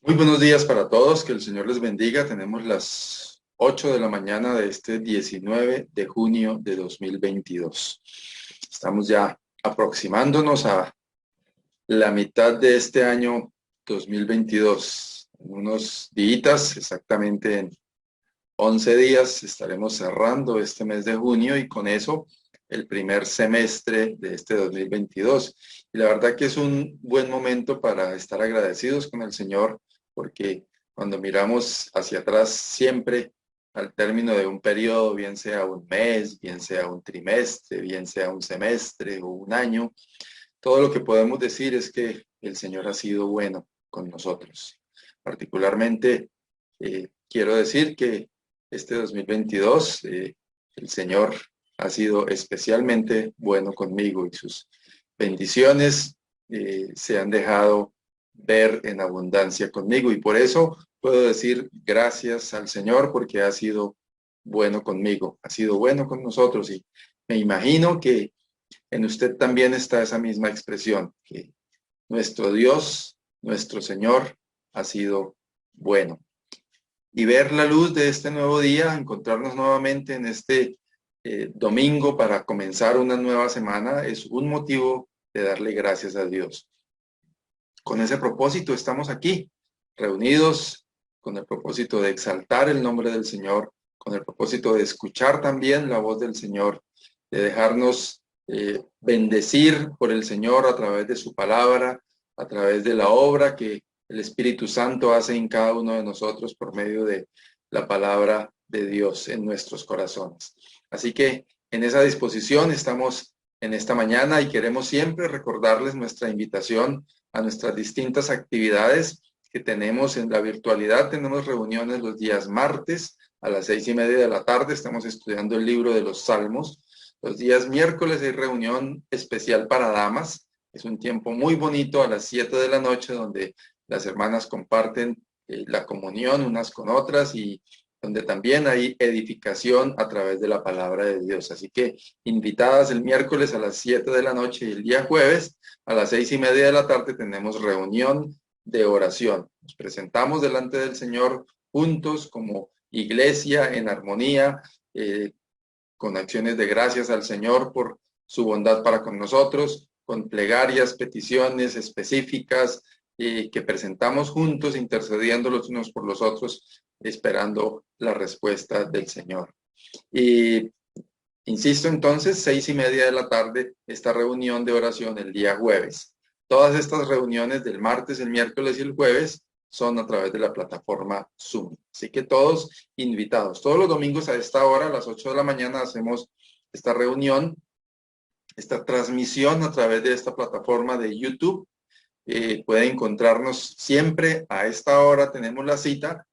Muy buenos días para todos, que el Señor les bendiga. Tenemos las 8 de la mañana de este 19 de junio de 2022. Estamos ya aproximándonos a la mitad de este año 2022. En unos días, exactamente en 11 días, estaremos cerrando este mes de junio y con eso el primer semestre de este 2022. Y la verdad que es un buen momento para estar agradecidos con el Señor, porque cuando miramos hacia atrás siempre al término de un periodo, bien sea un mes, bien sea un trimestre, bien sea un semestre o un año, todo lo que podemos decir es que el Señor ha sido bueno con nosotros. Particularmente, quiero decir que este 2022, el Señor ha sido especialmente bueno conmigo y sus bendiciones se han dejado ver en abundancia conmigo. Y por eso puedo decir gracias al Señor porque ha sido bueno conmigo, ha sido bueno con nosotros. Y me imagino que en usted también está esa misma expresión, que nuestro Dios, nuestro Señor, ha sido bueno. Y ver la luz de este nuevo día, encontrarnos nuevamente en este domingo para comenzar una nueva semana, es un motivo de darle gracias a Dios. Con ese propósito estamos aquí, reunidos con el propósito de exaltar el nombre del Señor, con el propósito de escuchar también la voz del Señor, de dejarnos bendecir por el Señor a través de su palabra, a través de la obra que el Espíritu Santo hace en cada uno de nosotros por medio de la palabra de Dios en nuestros corazones. Así que en esa disposición estamos en esta mañana y queremos siempre recordarles nuestra invitación a nuestras distintas actividades que tenemos en la virtualidad. Tenemos reuniones los días martes a las 6:30 de la tarde. Estamos estudiando el libro de los Salmos. Los días miércoles hay reunión especial para damas. Es un tiempo muy bonito a las 7 de la noche donde las hermanas comparten la comunión unas con otras y donde también hay edificación a través de la palabra de Dios. Así que invitadas el miércoles a las 7 de la noche y el día jueves a las 6:30 de la tarde tenemos reunión de oración. Nos presentamos delante del Señor juntos como iglesia en armonía, con acciones de gracias al Señor por su bondad para con nosotros, con plegarias, peticiones específicas que presentamos juntos, intercediendo los unos por los otros, esperando la respuesta del Señor. Y insisto entonces, 6:30 de la tarde, esta reunión de oración el día jueves. Todas estas reuniones del martes, el miércoles y el jueves son a través de la plataforma Zoom. Así que todos invitados. Todos los domingos a esta hora, a las 8 de la mañana, hacemos esta reunión, esta transmisión a través de esta plataforma de YouTube. Puede encontrarnos siempre a esta hora, tenemos la cita.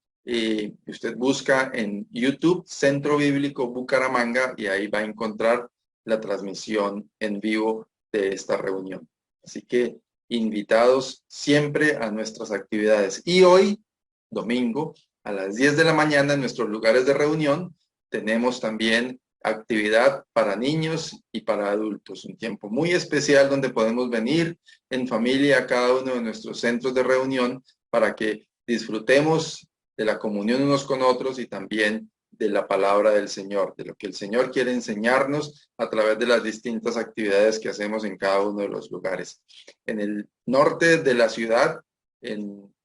Usted busca en YouTube Centro Bíblico Bucaramanga y ahí va a encontrar la transmisión en vivo de esta reunión. Así que invitados siempre a nuestras actividades. Y hoy, domingo, a las 10 de la mañana en nuestros lugares de reunión, tenemos también actividad para niños y para adultos. Un tiempo muy especial donde podemos venir en familia a cada uno de nuestros centros de reunión para que disfrutemos de la comunión unos con otros y también de la palabra del Señor, de lo que el Señor quiere enseñarnos a través de las distintas actividades que hacemos en cada uno de los lugares. En el norte de la ciudad,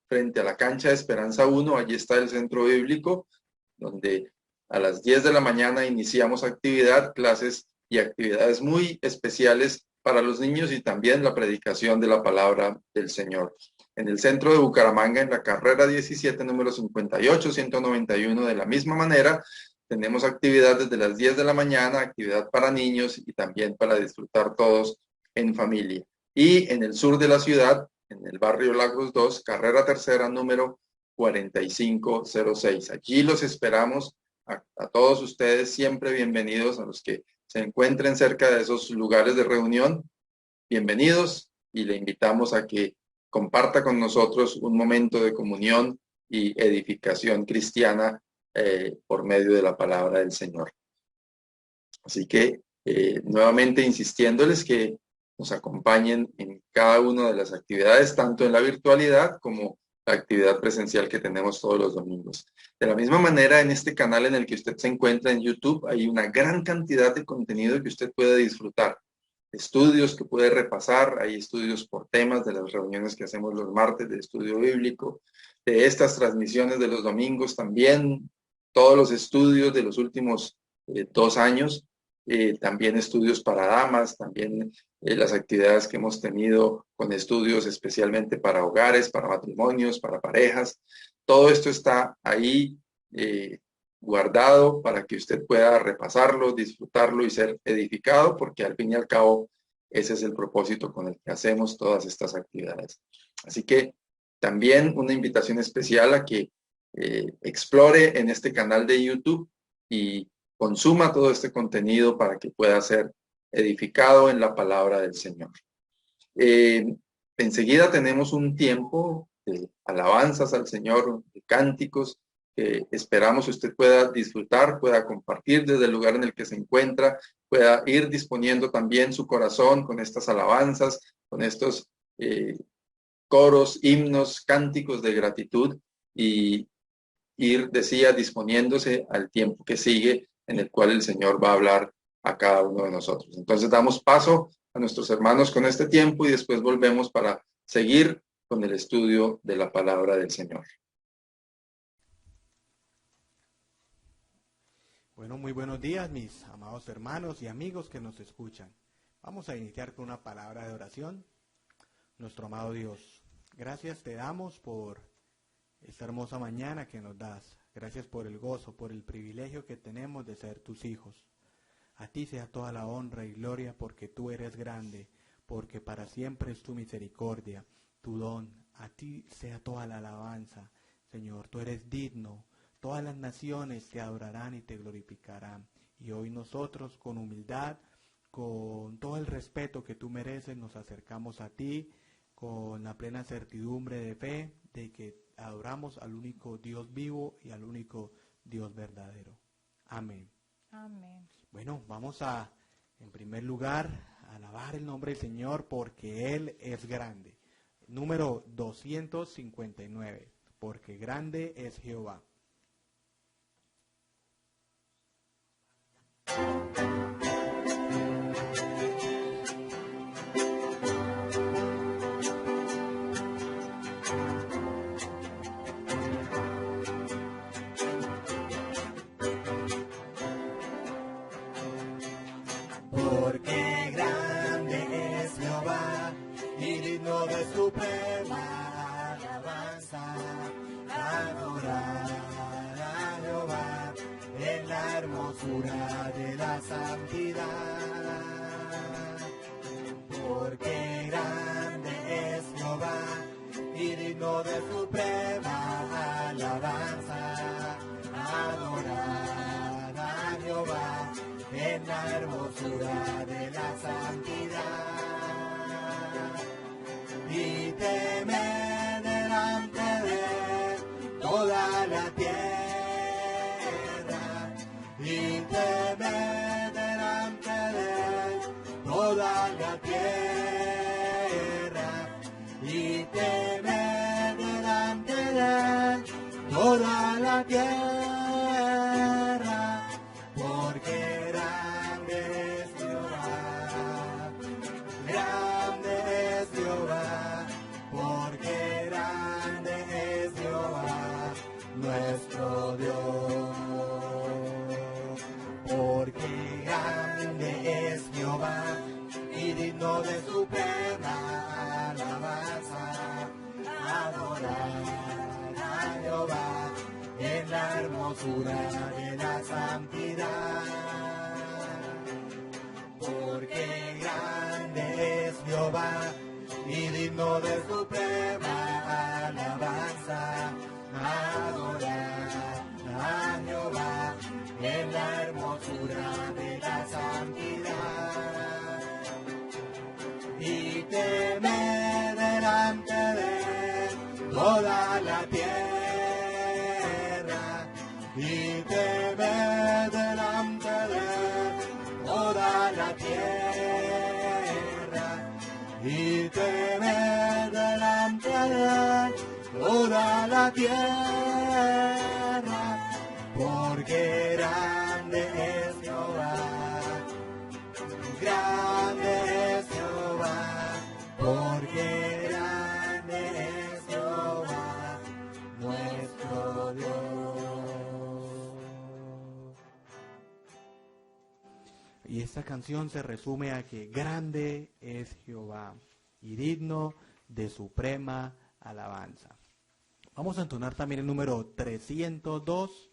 frente a la cancha de Esperanza 1, allí está el centro bíblico, donde a las 10 de la mañana iniciamos actividad, clases y actividades muy especiales para los niños y también la predicación de la palabra del Señor. En el centro de Bucaramanga, en la carrera 17, número 58-191, de la misma manera, tenemos actividad desde las 10 de la mañana, actividad para niños y también para disfrutar todos en familia. Y en el sur de la ciudad, en el barrio Lagos 2, carrera tercera, número 4506. Allí los esperamos a todos ustedes, siempre bienvenidos, a los que se encuentren cerca de esos lugares de reunión, bienvenidos y le invitamos a que comparta con nosotros un momento de comunión y edificación cristiana por medio de la palabra del Señor. Así que nuevamente insistiéndoles que nos acompañen en cada una de las actividades, tanto en la virtualidad como la actividad presencial que tenemos todos los domingos. De la misma manera, en este canal en el que usted se encuentra en YouTube, hay una gran cantidad de contenido que usted puede disfrutar. Estudios que puede repasar, hay estudios por temas de las reuniones que hacemos los martes de estudio bíblico, de estas transmisiones de los domingos también, todos los estudios de los últimos 2 años, también estudios para damas, también las actividades que hemos tenido con estudios especialmente para hogares, para matrimonios, para parejas. Todo esto está ahí guardado para que usted pueda repasarlo, disfrutarlo y ser edificado, porque al fin y al cabo ese es el propósito con el que hacemos todas estas actividades. Así que también una invitación especial a que explore en este canal de YouTube y consuma todo este contenido para que pueda ser edificado en la palabra del Señor. Enseguida tenemos un tiempo de alabanzas al Señor, de cánticos, que esperamos usted pueda disfrutar, pueda compartir desde el lugar en el que se encuentra, pueda ir disponiendo también su corazón con estas alabanzas, con estos coros, himnos, cánticos de gratitud y ir, decía, disponiéndose al tiempo que sigue en el cual el Señor va a hablar a cada uno de nosotros. Entonces damos paso a nuestros hermanos con este tiempo y después volvemos para seguir con el estudio de la palabra del Señor. Bueno, muy buenos días, mis amados hermanos y amigos que nos escuchan. Vamos a iniciar con una palabra de oración. Nuestro amado Dios, gracias te damos por esta hermosa mañana que nos das. Gracias por el gozo, por el privilegio que tenemos de ser tus hijos. A ti sea toda la honra y gloria porque tú eres grande, porque para siempre es tu misericordia, tu don. A ti sea toda la alabanza, Señor, tú eres digno. Todas las naciones te adorarán y te glorificarán. Y hoy nosotros con humildad, con todo el respeto que tú mereces, nos acercamos a ti con la plena certidumbre de fe de que adoramos al único Dios vivo y al único Dios verdadero. Amén. Amén. Bueno, vamos a, en primer lugar, alabar el nombre del Señor porque Él es grande. Número 259, porque grande es Jehová. Porque grande es Jehová y digno de suprema alabanza, adorar a Jehová en la hermosura de la santidad. Porque grande es Jehová y digno de suprema alabanza, adorar a Jehová en la hermosura de la santidad. Y temer delante de toda la tierra, y temer delante de toda la tierra, y temer delante de toda la tierra, porque grande es Jehová, grande es Jehová, porque grande es Jehová, nuestro Dios. Porque grande es Jehová y digno de suprema alabanza, adorar a Jehová en la hermosura de la santidad. Porque grande es Jehová y digno de suprema alabanza, adorar a Jehová en la hermosura de la santidad. Y temer delante de toda la tierra, y temer delante de toda la tierra, y temer delante de toda la tierra, porque grande es Jehová, grande es Jehová, porque grande es Jehová, nuestro Dios. Y esta canción se resume a que grande es Jehová y digno de suprema alabanza. Vamos a entonar también el número 302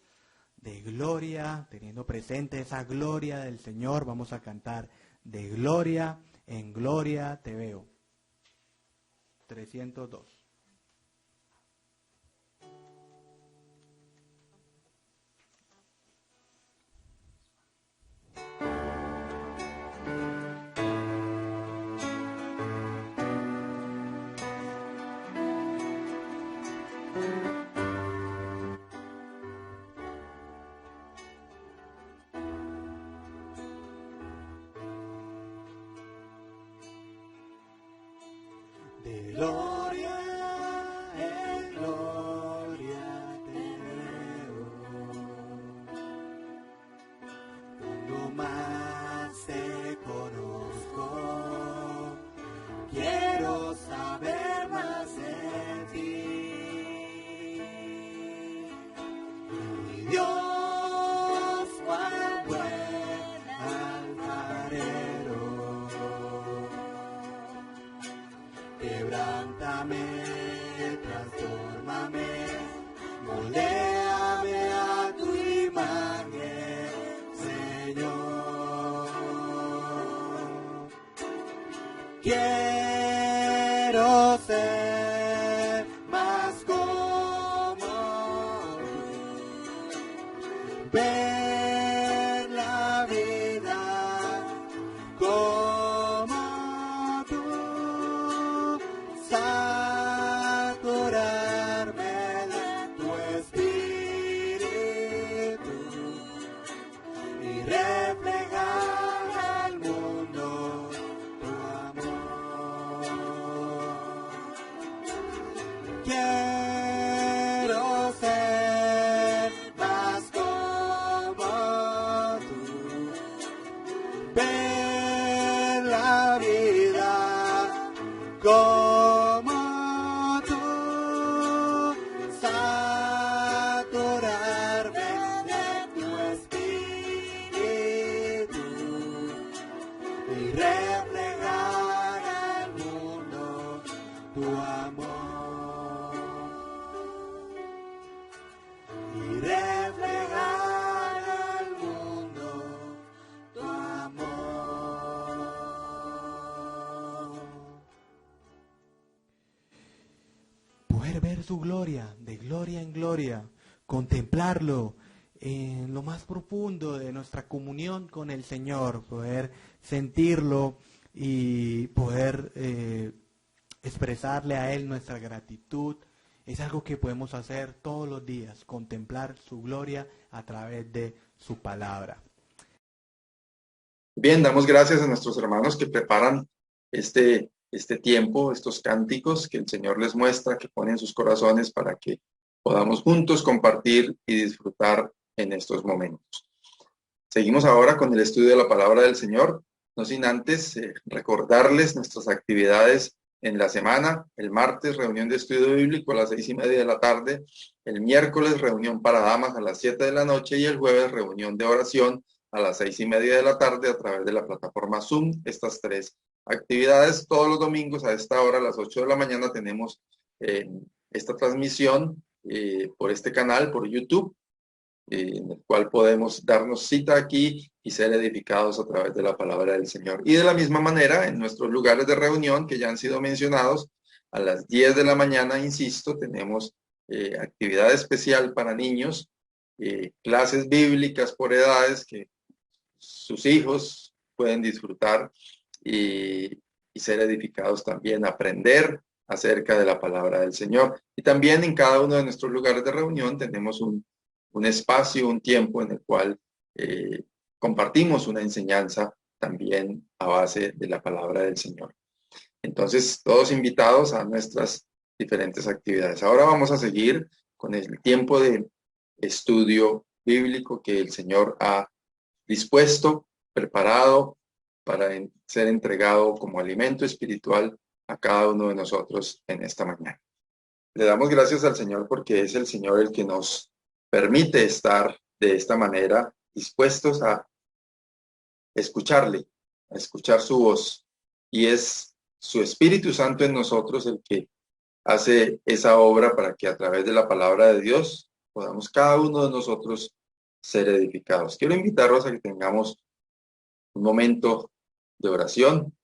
de gloria, teniendo presente esa gloria del Señor. Vamos a cantar de gloria en gloria te veo. 302. De gloria en gloria te veo, cuando más te conozco, quiero saber más de ti. Mi Dios, cuán buen alfarero, quebrántame, transfórmame, moléame a tu imagen, Señor. Quiero ser más como tú, ver la vida como tú, saturarme de tu espíritu y reflejar al mundo tu amor. Quiero ser más como tú, ver la vida como tú, saturarme de tu espíritu y reflejar al mundo tu amor. Y reflejar al mundo tu amor. Poder ver su gloria, de gloria en gloria, contemplarlo en lo más profundo de nuestra comunión con el Señor, poder sentirlo y poder expresarle a Él nuestra gratitud. Es algo que podemos hacer todos los días, contemplar su gloria a través de su palabra. Bien, damos gracias a nuestros hermanos que preparan este tiempo, estos cánticos que el Señor les muestra, que ponen en sus corazones para que podamos juntos compartir y disfrutar en estos momentos. Seguimos ahora con el estudio de la palabra del Señor, no sin antes recordarles nuestras actividades en la semana. El martes, reunión de estudio bíblico a las 6:30 de la tarde. El miércoles, reunión para damas a las 7 de la noche. Y el jueves, reunión de oración a las 6:30 de la tarde a través de la plataforma Zoom. Estas tres actividades. Todos los domingos a esta hora, a las 8 de la mañana, tenemos esta transmisión por este canal, por YouTube, en el cual podemos darnos cita aquí y ser edificados a través de la palabra del Señor. Y de la misma manera, en nuestros lugares de reunión que ya han sido mencionados, a las 10 de la mañana, insisto, tenemos actividad especial para niños, clases bíblicas por edades que sus hijos pueden disfrutar y ser edificados también, aprender acerca de la palabra del Señor. Y también en cada uno de nuestros lugares de reunión tenemos un espacio, un tiempo en el cual compartimos una enseñanza también a base de la palabra del Señor. Entonces, todos invitados a nuestras diferentes actividades. Ahora vamos a seguir con el tiempo de estudio bíblico que el Señor ha dispuesto, preparado para ser entregado como alimento espiritual a cada uno de nosotros en esta mañana. Le damos gracias al Señor porque es el Señor el que nos permite estar de esta manera dispuestos a escucharle, a escuchar su voz. Y es su Espíritu Santo en nosotros el que hace esa obra para que a través de la palabra de Dios podamos cada uno de nosotros ser edificados. Quiero invitarlos a que tengamos un momento de oración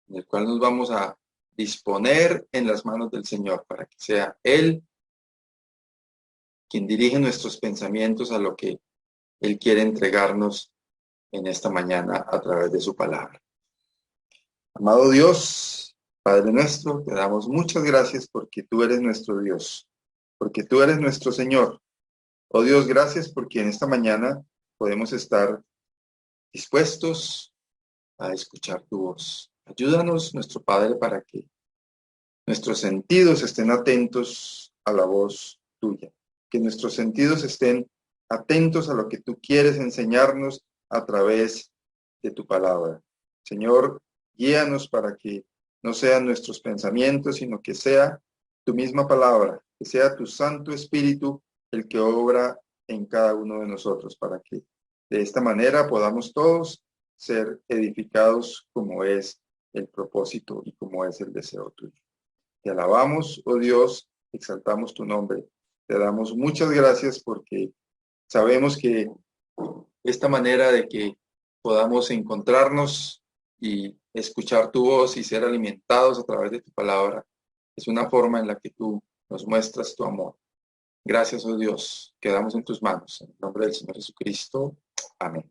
en el cual nos vamos a disponer en las manos del Señor para que sea Él quien dirige nuestros pensamientos a lo que Él quiere entregarnos en esta mañana a través de su palabra. Amado Dios, Padre nuestro, te damos muchas gracias porque tú eres nuestro Dios, porque tú eres nuestro Señor. Oh Dios, gracias porque en esta mañana podemos estar dispuestos a escuchar tu voz. Ayúdanos, nuestro Padre, para que nuestros sentidos estén atentos a la voz tuya, que nuestros sentidos estén atentos a lo que tú quieres enseñarnos a través de tu palabra. Señor, guíanos para que no sean nuestros pensamientos, sino que sea tu misma palabra, que sea tu Santo Espíritu el que obra en cada uno de nosotros, para que de esta manera podamos todos ser edificados como es el propósito y como es el deseo tuyo. Te alabamos, oh Dios, exaltamos tu nombre. Te damos muchas gracias porque sabemos que esta manera de que podamos encontrarnos y escuchar tu voz y ser alimentados a través de tu palabra es una forma en la que tú nos muestras tu amor. Gracias, oh Dios. Quedamos en tus manos. En el nombre del Señor Jesucristo. Amén.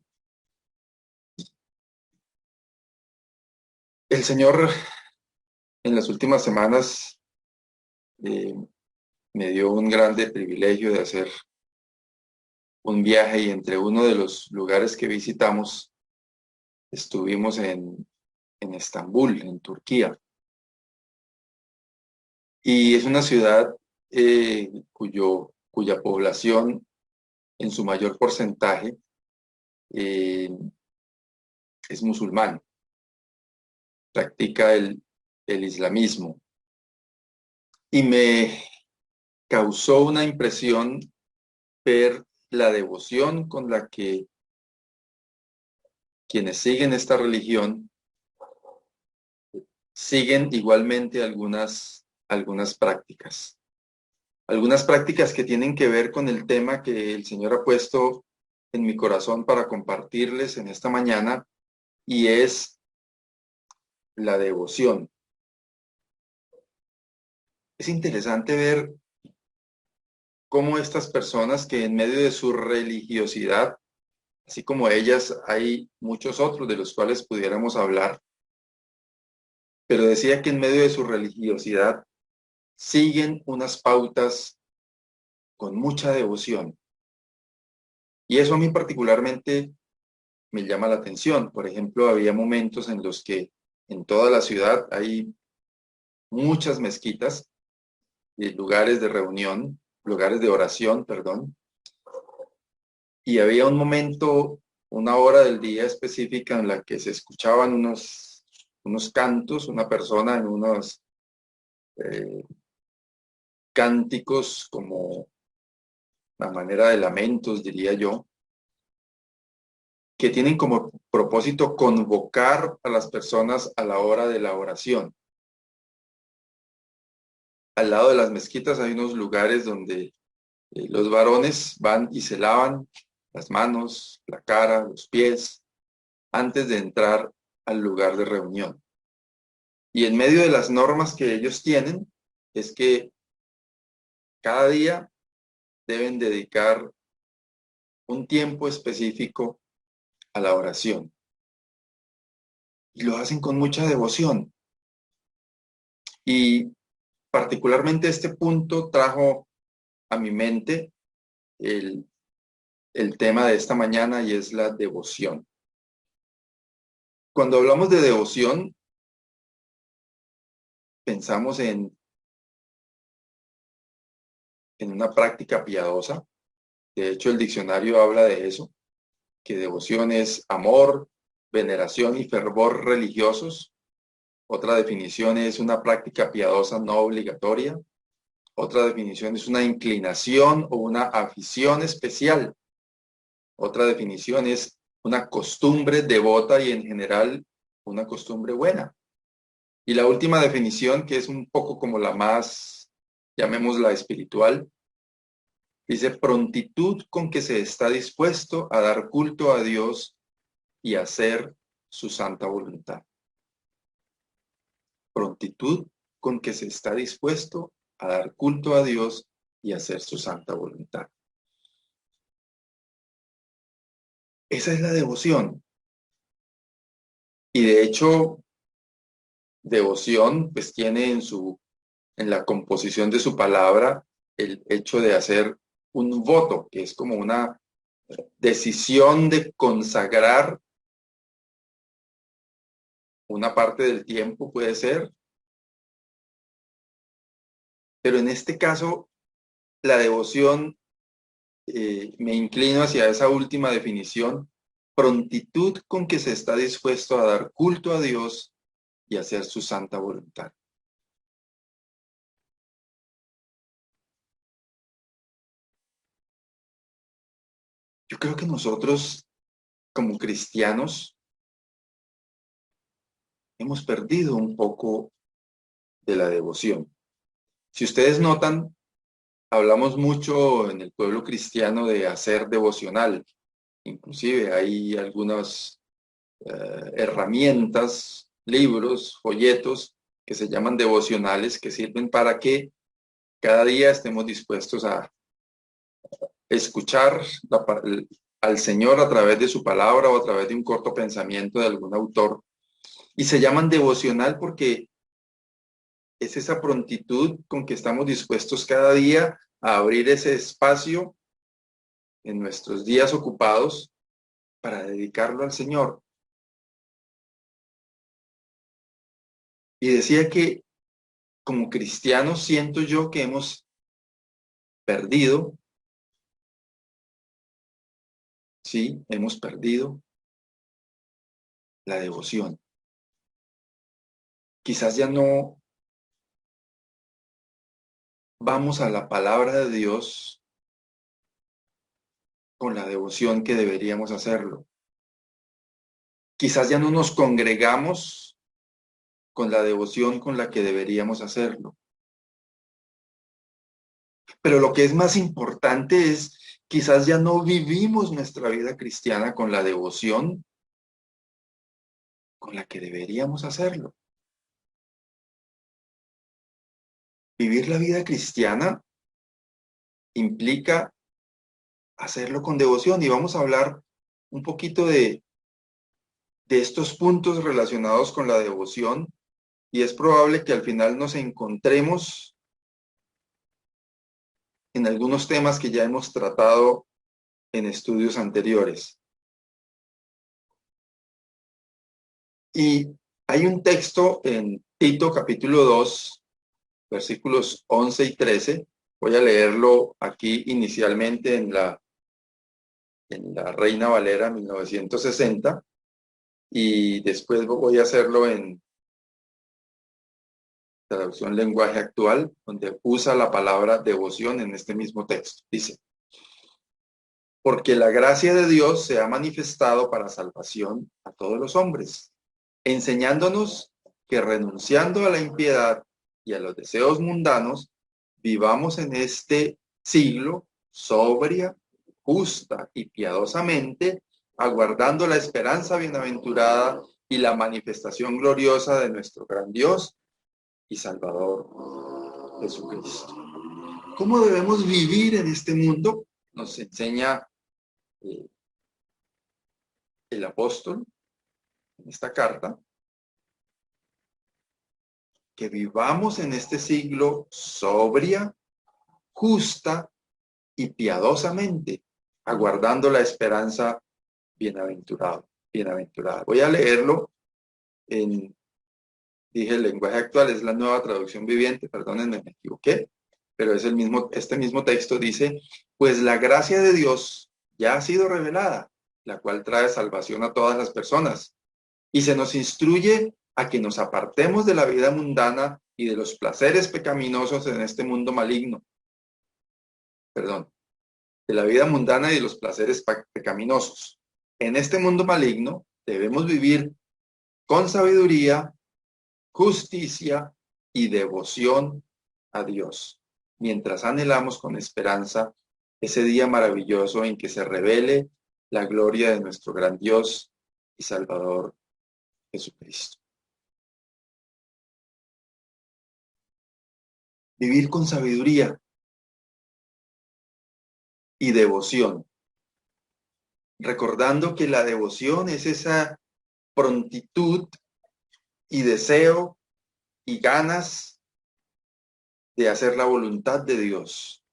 El Señor en las últimas semanas me dio un grande privilegio de hacer un viaje y entre uno de los lugares que visitamos estuvimos en Estambul, en Turquía. Y es una ciudad cuya población en su mayor porcentaje es musulmán, practica el islamismo. Y me causó una impresión ver la devoción con la que quienes siguen esta religión siguen igualmente algunas prácticas. Algunas prácticas que tienen que ver con el tema que el Señor ha puesto en mi corazón para compartirles en esta mañana, y es la devoción. Es interesante ver cómo estas personas que en medio de su religiosidad, así como ellas, hay muchos otros de los cuales pudiéramos hablar, pero decía que en medio de su religiosidad siguen unas pautas con mucha devoción. Y eso a mí particularmente me llama la atención. Por ejemplo, había momentos en los que en toda la ciudad hay muchas mezquitas, lugares de reunión, lugares de oración, perdón. Y había un momento, una hora del día específica en la que se escuchaban unos cantos, una persona en unos cánticos como una manera de lamentos, diría yo, que tienen como propósito convocar a las personas a la hora de la oración. Al lado de las mezquitas hay unos lugares donde los varones van y se lavan las manos, la cara, los pies, antes de entrar al lugar de reunión. Y en medio de las normas que ellos tienen, es que cada día deben dedicar un tiempo específico a la oración. Y lo hacen con mucha devoción. Y particularmente este punto trajo a mi mente el tema de esta mañana, y es la devoción. Cuando hablamos de devoción, pensamos en en una práctica piadosa. De hecho, el diccionario habla de eso, que devoción es amor, veneración y fervor religiosos. Otra definición es una práctica piadosa no obligatoria. Otra definición es una inclinación o una afición especial. Otra definición es una costumbre devota y en general una costumbre buena. Y la última definición, que es un poco como la más, llamémosla espiritual, dice prontitud con que se está dispuesto a dar culto a Dios y hacer su santa voluntad. Prontitud con que se está dispuesto a dar culto a Dios y hacer su santa voluntad. Esa es la devoción. Y de hecho, devoción pues tiene en la composición de su palabra el hecho de hacer un voto, que es como una decisión de consagrar una parte del tiempo, puede ser, pero en este caso la devoción, me inclino hacia esa última definición, prontitud con que se está dispuesto a dar culto a Dios y hacer su santa voluntad. Yo creo que nosotros, como cristianos, hemos perdido un poco de la devoción. Si ustedes notan, hablamos mucho en el pueblo cristiano de hacer devocional. Inclusive hay algunas herramientas, libros, folletos que se llaman devocionales que sirven para que cada día estemos dispuestos a escuchar al Señor a través de su palabra o a través de un corto pensamiento de algún autor. Y se llaman devocional porque es esa prontitud con que estamos dispuestos cada día a abrir ese espacio en nuestros días ocupados para dedicarlo al Señor. Y decía que como cristianos siento yo que hemos perdido, sí, hemos perdido la devoción. Quizás ya no vamos a la palabra de Dios con la devoción que deberíamos hacerlo. Quizás ya no nos congregamos con la devoción con la que deberíamos hacerlo. Pero lo que es más importante es, quizás ya no vivimos nuestra vida cristiana con la devoción con la que deberíamos hacerlo. Vivir la vida cristiana implica hacerlo con devoción y vamos a hablar un poquito de estos puntos relacionados con la devoción y es probable que al final nos encontremos en algunos temas que ya hemos tratado en estudios anteriores. Y hay un texto en Tito capítulo 2, versículos 11 y 13. Voy a leerlo aquí inicialmente en la Reina Valera 1960 y después voy a hacerlo en traducción lenguaje actual, donde usa la palabra devoción en este mismo texto. Dice, porque la gracia de Dios se ha manifestado para salvación a todos los hombres, enseñándonos que renunciando a la impiedad y a los deseos mundanos, vivamos en este siglo sobria, justa y piadosamente, aguardando la esperanza bienaventurada y la manifestación gloriosa de nuestro gran Dios y Salvador Jesucristo. ¿Cómo debemos vivir en este mundo? Nos enseña el apóstol en esta carta, que vivamos en este siglo sobria, justa y piadosamente, aguardando la esperanza bienaventurada. Voy a leerlo dije el lenguaje actual, es la nueva traducción viviente, perdónenme, me equivoqué. pero es este mismo texto dice, pues la gracia de Dios ya ha sido revelada, la cual trae salvación a todas las personas. Y se nos instruye a que nos apartemos de la vida mundana y de los placeres pecaminosos en este mundo maligno. Perdón, de la vida mundana y de los placeres pecaminosos. En este mundo maligno debemos vivir con sabiduría, justicia y devoción a Dios, mientras anhelamos con esperanza ese día maravilloso en que se revele la gloria de nuestro gran Dios y Salvador Jesucristo. Vivir con sabiduría y devoción, recordando que la devoción es esa prontitud y deseo y ganas de hacer la voluntad de Dios.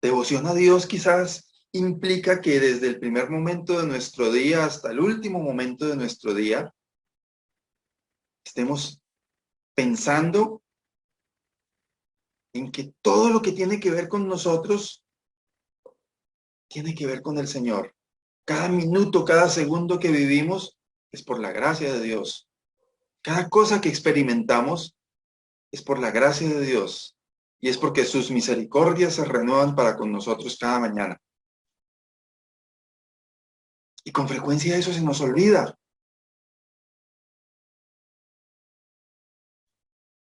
Devoción a Dios quizás implica que desde el primer momento de nuestro día hasta el último momento de nuestro día estemos pensando en que todo lo que tiene que ver con nosotros tiene que ver con el Señor. Cada minuto, cada segundo que vivimos es por la gracia de Dios. Cada cosa que experimentamos es por la gracia de Dios y es porque sus misericordias se renuevan para con nosotros cada mañana. Y con frecuencia eso se nos olvida.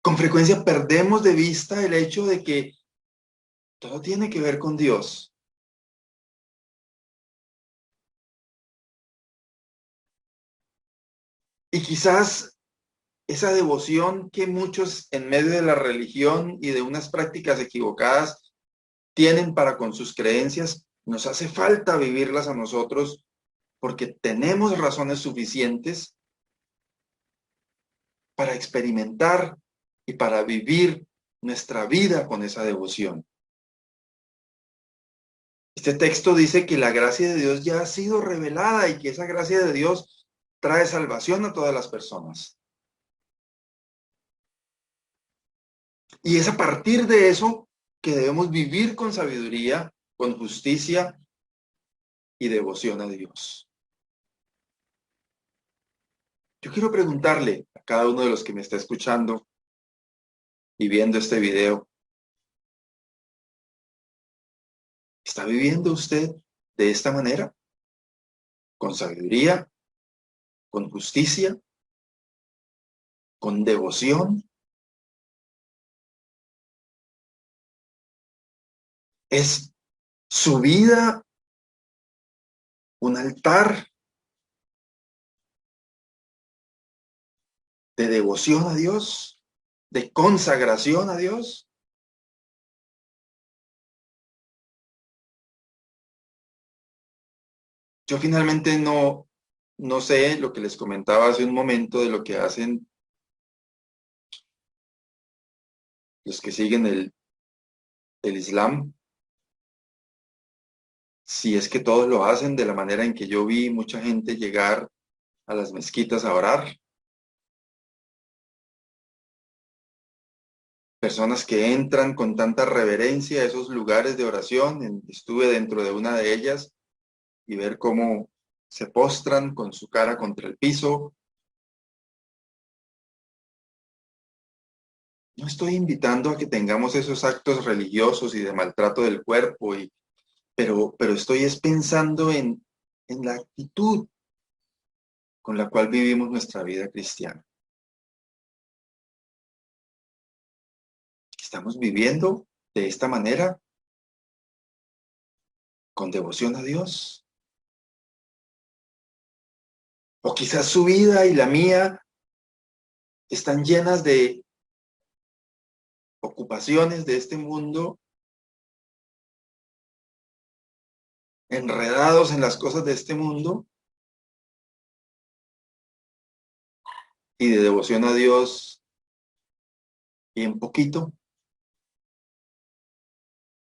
Con frecuencia perdemos de vista el hecho de que todo tiene que ver con Dios. Y quizás esa devoción que muchos en medio de la religión y de unas prácticas equivocadas tienen para con sus creencias, nos hace falta vivirlas a nosotros porque tenemos razones suficientes para experimentar y para vivir nuestra vida con esa devoción. Este texto dice que la gracia de Dios ya ha sido revelada y que esa gracia de Dios trae salvación a todas las personas. Y es a partir de eso que debemos vivir con sabiduría, con justicia y devoción a Dios. Yo quiero preguntarle a cada uno de los que me está escuchando y viendo este video, ¿está viviendo usted de esta manera? ¿Con sabiduría? ¿Con justicia? ¿Con devoción? ¿Es su vida un altar de devoción a Dios, de consagración a Dios? Yo finalmente no sé lo que les comentaba hace un momento de lo que hacen los que siguen el Islam. Si es que todos lo hacen de la manera en que yo vi mucha gente llegar a las mezquitas a orar. Personas que entran con tanta reverencia a esos lugares de oración. Estuve dentro de una de ellas y ver cómo se postran con su cara contra el piso. No estoy invitando a que tengamos esos actos religiosos y de maltrato del cuerpo, pero estoy pensando en la actitud con la cual vivimos nuestra vida cristiana. ¿Estamos viviendo de esta manera? ¿Con devoción a Dios? O quizás su vida y la mía están llenas de ocupaciones de este mundo, enredados en las cosas de este mundo, y de devoción a Dios bien poquito.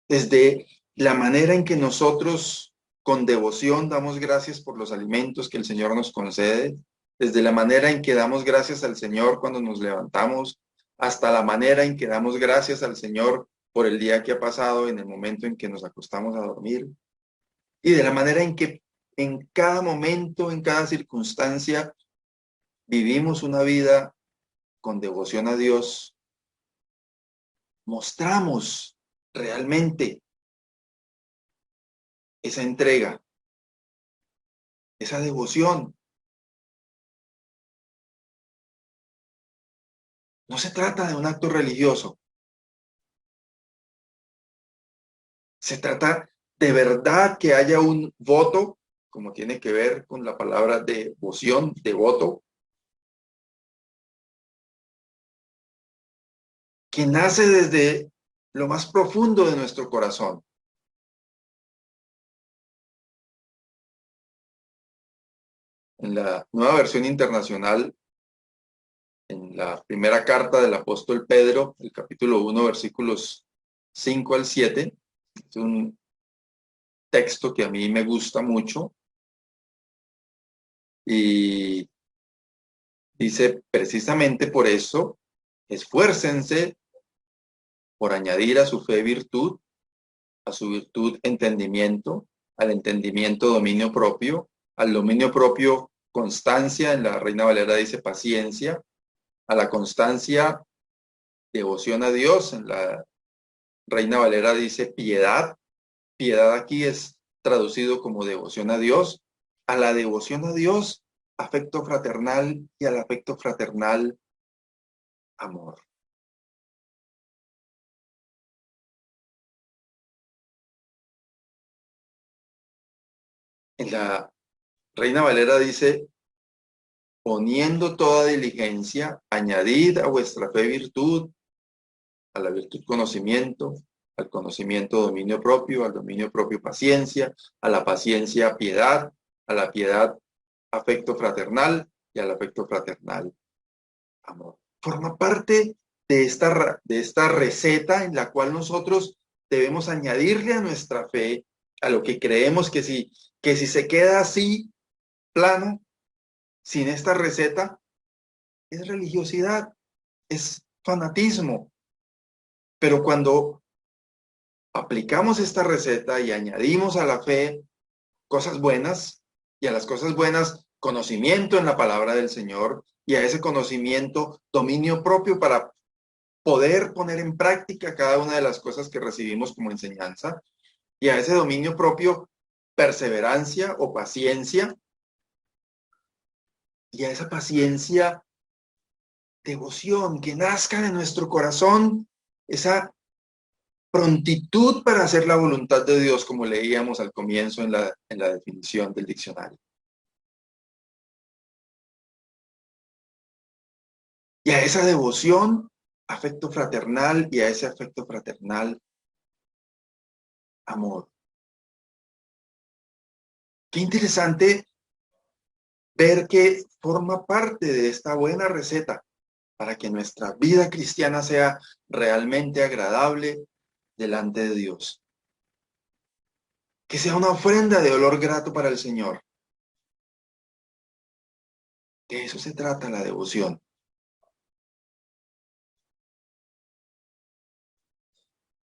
Desde la manera en que nosotros con devoción damos gracias por los alimentos que el Señor nos concede, desde la manera en que damos gracias al Señor cuando nos levantamos, hasta la manera en que damos gracias al Señor por el día que ha pasado, en el momento en que nos acostamos a dormir, y de la manera en que en cada momento, en cada circunstancia, vivimos una vida con devoción a Dios, mostramos realmente esa entrega, esa devoción. No se trata de un acto religioso, se trata de verdad que haya un voto, como tiene que ver con la palabra devoción, devoto, que nace desde lo más profundo de nuestro corazón. En la Nueva Versión Internacional, en la primera carta del apóstol Pedro, el capítulo 1, versículos 5 al 7, es un texto que a mí me gusta mucho y dice precisamente por eso, esfuércense por añadir a su fe virtud, a su virtud entendimiento, al entendimiento dominio propio, al dominio propio constancia, en la Reina Valera dice paciencia, a la constancia devoción a Dios, en la Reina Valera dice piedad, piedad aquí es traducido como devoción a Dios, a la devoción a Dios, afecto fraternal y al afecto fraternal, amor. En la Reina Valera dice, poniendo toda diligencia, añadid a vuestra fe virtud, a la virtud conocimiento, al conocimiento dominio propio, al dominio propio paciencia, a la paciencia piedad, a la piedad afecto fraternal y al afecto fraternal amor. Forma parte de esta receta en la cual nosotros debemos añadirle a nuestra fe, a lo que creemos que si se queda así, plano, sin esta receta, es religiosidad, es fanatismo. Pero cuando aplicamos esta receta y añadimos a la fe cosas buenas y a las cosas buenas conocimiento en la palabra del Señor y a ese conocimiento dominio propio para poder poner en práctica cada una de las cosas que recibimos como enseñanza y a ese dominio propio perseverancia o paciencia y a esa paciencia devoción que nazca de nuestro corazón, esa prontitud para hacer la voluntad de Dios, como leíamos al comienzo en la definición del diccionario. Y a esa devoción, afecto fraternal, y a ese afecto fraternal, amor. Qué interesante ver que forma parte de esta buena receta para que nuestra vida cristiana sea realmente agradable delante de Dios. Que sea una ofrenda de olor grato para el Señor. De eso se trata la devoción.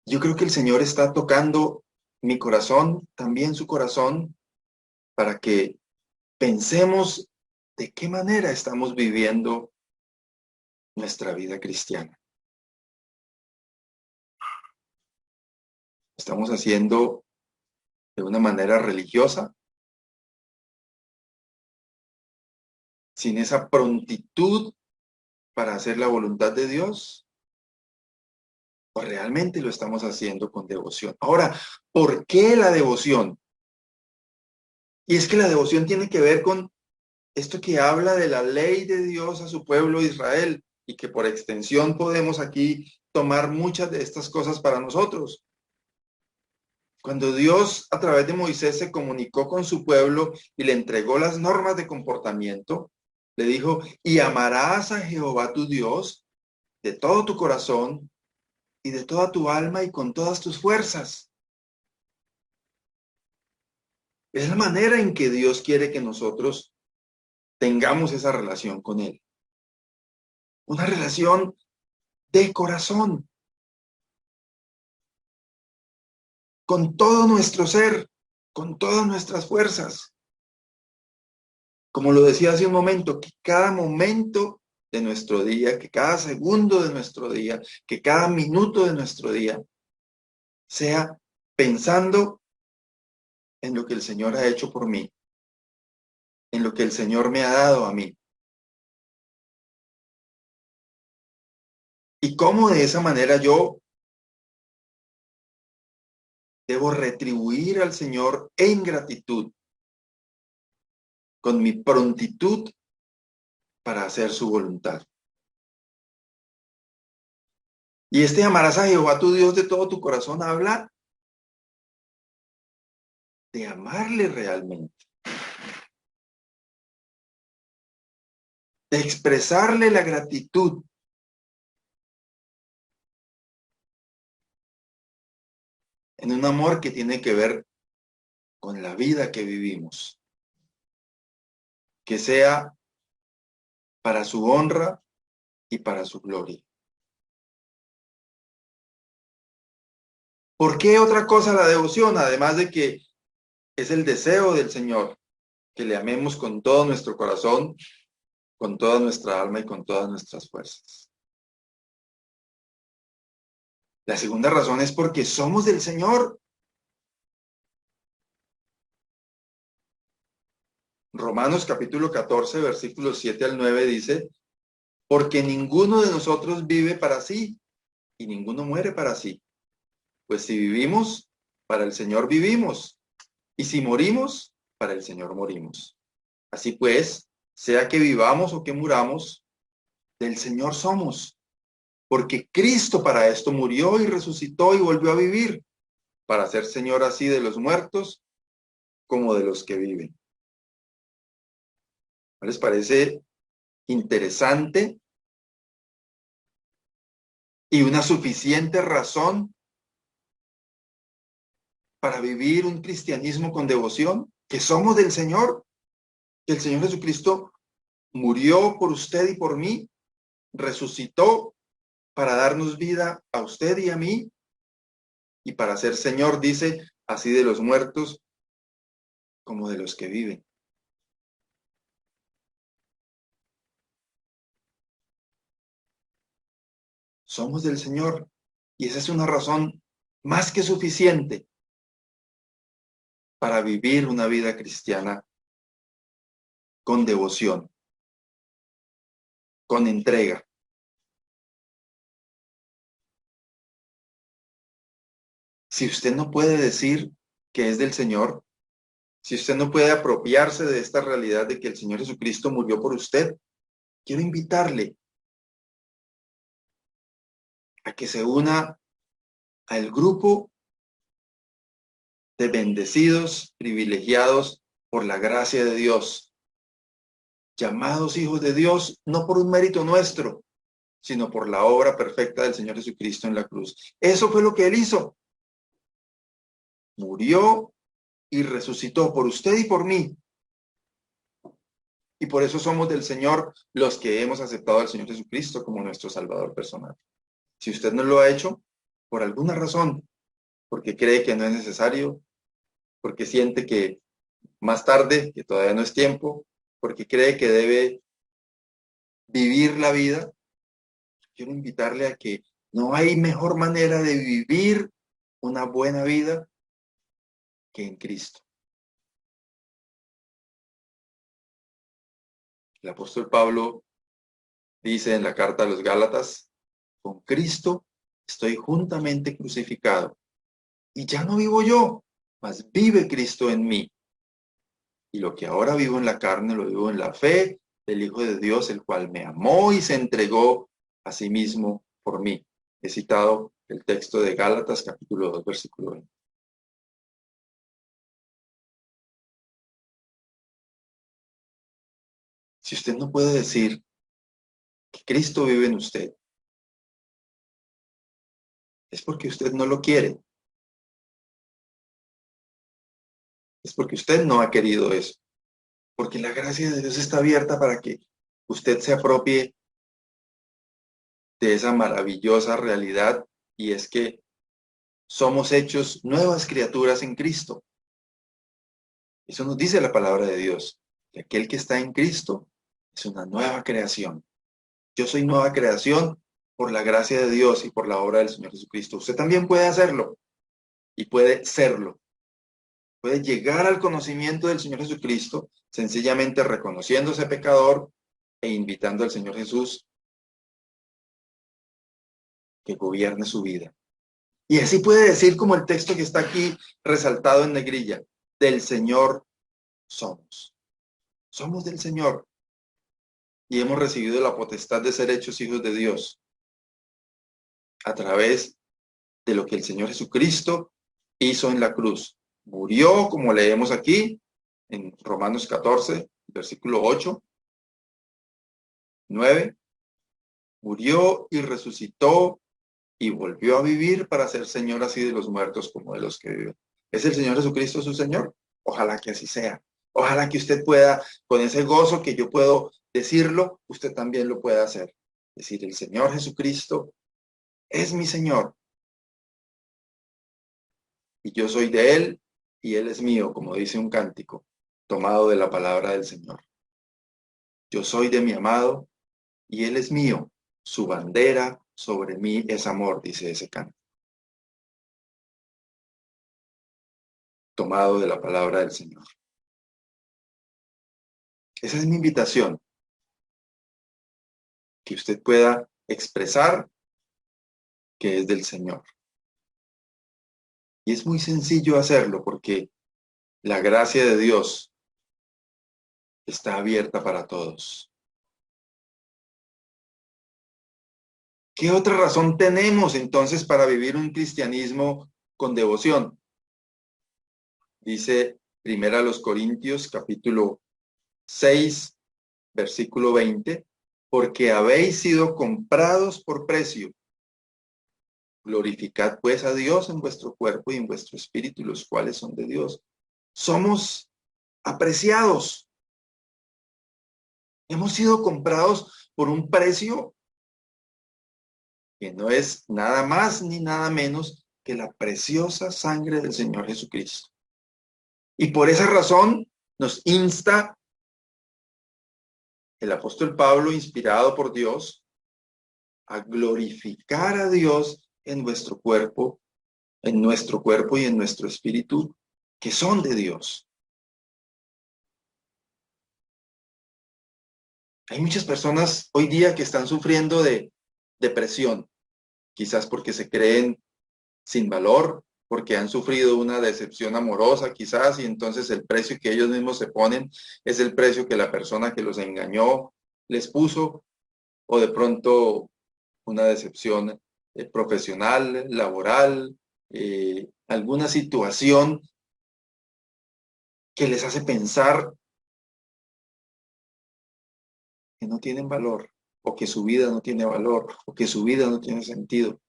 Yo creo que el Señor está tocando mi corazón, también su corazón, para que pensemos de qué manera estamos viviendo nuestra vida cristiana. ¿Estamos haciendo de una manera religiosa, sin esa prontitud para hacer la voluntad de Dios? ¿O realmente lo estamos haciendo con devoción? Ahora, ¿por qué la devoción? Y es que la devoción tiene que ver con esto que habla de la ley de Dios a su pueblo Israel y que por extensión podemos aquí tomar muchas de estas cosas para nosotros. Cuando Dios a través de Moisés se comunicó con su pueblo y le entregó las normas de comportamiento, le dijo, y amarás a Jehová tu Dios de todo tu corazón y de toda tu alma y con todas tus fuerzas. Es la manera en que Dios quiere que nosotros tengamos esa relación con Él. Una relación de corazón, con todo nuestro ser, con todas nuestras fuerzas. Como lo decía hace un momento, que cada momento de nuestro día, que cada segundo de nuestro día, que cada minuto de nuestro día sea pensando en lo que el Señor ha hecho por mí, en lo que el Señor me ha dado a mí. Y cómo de esa manera yo debo retribuir al Señor en gratitud, con mi prontitud para hacer su voluntad. Y este amarás a Jehová tu Dios de todo tu corazón habla de amarle realmente, de expresarle la gratitud. En un amor que tiene que ver con la vida que vivimos, que sea para su honra y para su gloria. ¿Por qué otra cosa la devoción? Además de que es el deseo del Señor, que le amemos con todo nuestro corazón, con toda nuestra alma y con todas nuestras fuerzas. La segunda razón es porque somos del Señor. Romanos capítulo 14, versículos 7 al 9 dice, porque ninguno de nosotros vive para sí y ninguno muere para sí. Pues si vivimos, para el Señor vivimos, y si morimos, para el Señor morimos. Así pues, sea que vivamos o que muramos, del Señor somos, porque Cristo para esto murió y resucitó y volvió a vivir, para ser Señor así de los muertos como de los que viven. ¿No les parece interesante y una suficiente razón para vivir un cristianismo con devoción? Que somos del Señor, que el Señor Jesucristo murió por usted y por mí, resucitó para darnos vida a usted y a mí, y para ser Señor, dice, así de los muertos como de los que viven. Somos del Señor, y esa es una razón más que suficiente para vivir una vida cristiana con devoción, con entrega. Si usted no puede decir que es del Señor, si usted no puede apropiarse de esta realidad de que el Señor Jesucristo murió por usted, quiero invitarle a que se una al grupo de bendecidos, privilegiados por la gracia de Dios, llamados hijos de Dios, no por un mérito nuestro, sino por la obra perfecta del Señor Jesucristo en la cruz. Eso fue lo que Él hizo. Murió y resucitó por usted y por mí. Y por eso somos del Señor los que hemos aceptado al Señor Jesucristo como nuestro Salvador personal. Si usted no lo ha hecho, por alguna razón, porque cree que no es necesario, porque siente que más tarde, que todavía no es tiempo, porque cree que debe vivir la vida, quiero invitarle a que no hay mejor manera de vivir una buena vida que en Cristo. El apóstol Pablo dice en la carta a los Gálatas, con Cristo estoy juntamente crucificado, y ya no vivo yo, mas vive Cristo en mí. Y lo que ahora vivo en la carne, lo vivo en la fe del Hijo de Dios, el cual me amó y se entregó a sí mismo por mí. He citado el texto de Gálatas, capítulo 2, versículo 20. Si usted no puede decir que Cristo vive en usted, es porque usted no lo quiere. Es porque usted no ha querido eso. Porque la gracia de Dios está abierta para que usted se apropie de esa maravillosa realidad, y es que somos hechos nuevas criaturas en Cristo. Eso nos dice la palabra de Dios, que aquel que está en Cristo es una nueva creación. Yo soy nueva creación por la gracia de Dios y por la obra del Señor Jesucristo. Usted también puede hacerlo y puede serlo. Puede llegar al conocimiento del Señor Jesucristo sencillamente reconociéndose pecador e invitando al Señor Jesús que gobierne su vida. Y así puede decir, como el texto que está aquí resaltado en negrilla, del Señor somos. Somos del Señor y hemos recibido la potestad de ser hechos hijos de Dios a través de lo que el Señor Jesucristo hizo en la cruz. Murió, como leemos aquí en Romanos 14, versículo 8, 9. Murió y resucitó y volvió a vivir para ser Señor así de los muertos como de los que viven. ¿Es el Señor Jesucristo su Señor? Ojalá que así sea. Ojalá que usted pueda, con ese gozo que yo puedo decirlo, usted también lo pueda hacer. Es decir, el Señor Jesucristo es mi Señor. Y yo soy de Él y Él es mío, como dice un cántico, tomado de la palabra del Señor. Yo soy de mi amado y Él es mío. Su bandera sobre mí es amor, dice ese cántico. Tomado de la palabra del Señor. Esa es mi invitación. Que usted pueda expresar que es del Señor. Y es muy sencillo hacerlo porque la gracia de Dios está abierta para todos. ¿Qué otra razón tenemos entonces para vivir un cristianismo con devoción? Dice 1 Corintios capítulo 6, versículo 20, porque habéis sido comprados por precio. Glorificad pues a Dios en vuestro cuerpo y en vuestro espíritu, los cuales son de Dios. Somos apreciados. Hemos sido comprados por un precio que no es nada más ni nada menos que la preciosa sangre del Señor Jesucristo. Y por esa razón nos insta el apóstol Pablo, inspirado por Dios, a glorificar a Dios en nuestro cuerpo y en nuestro espíritu, que son de Dios. Hay muchas personas hoy día que están sufriendo de depresión, quizás porque se creen sin valor, porque han sufrido una decepción amorosa quizás, y entonces el precio que ellos mismos se ponen es el precio que la persona que los engañó les puso, o de pronto una decepción profesional, laboral, alguna situación que les hace pensar que no tienen valor, o que su vida no tiene valor, o que su vida no tiene sentido.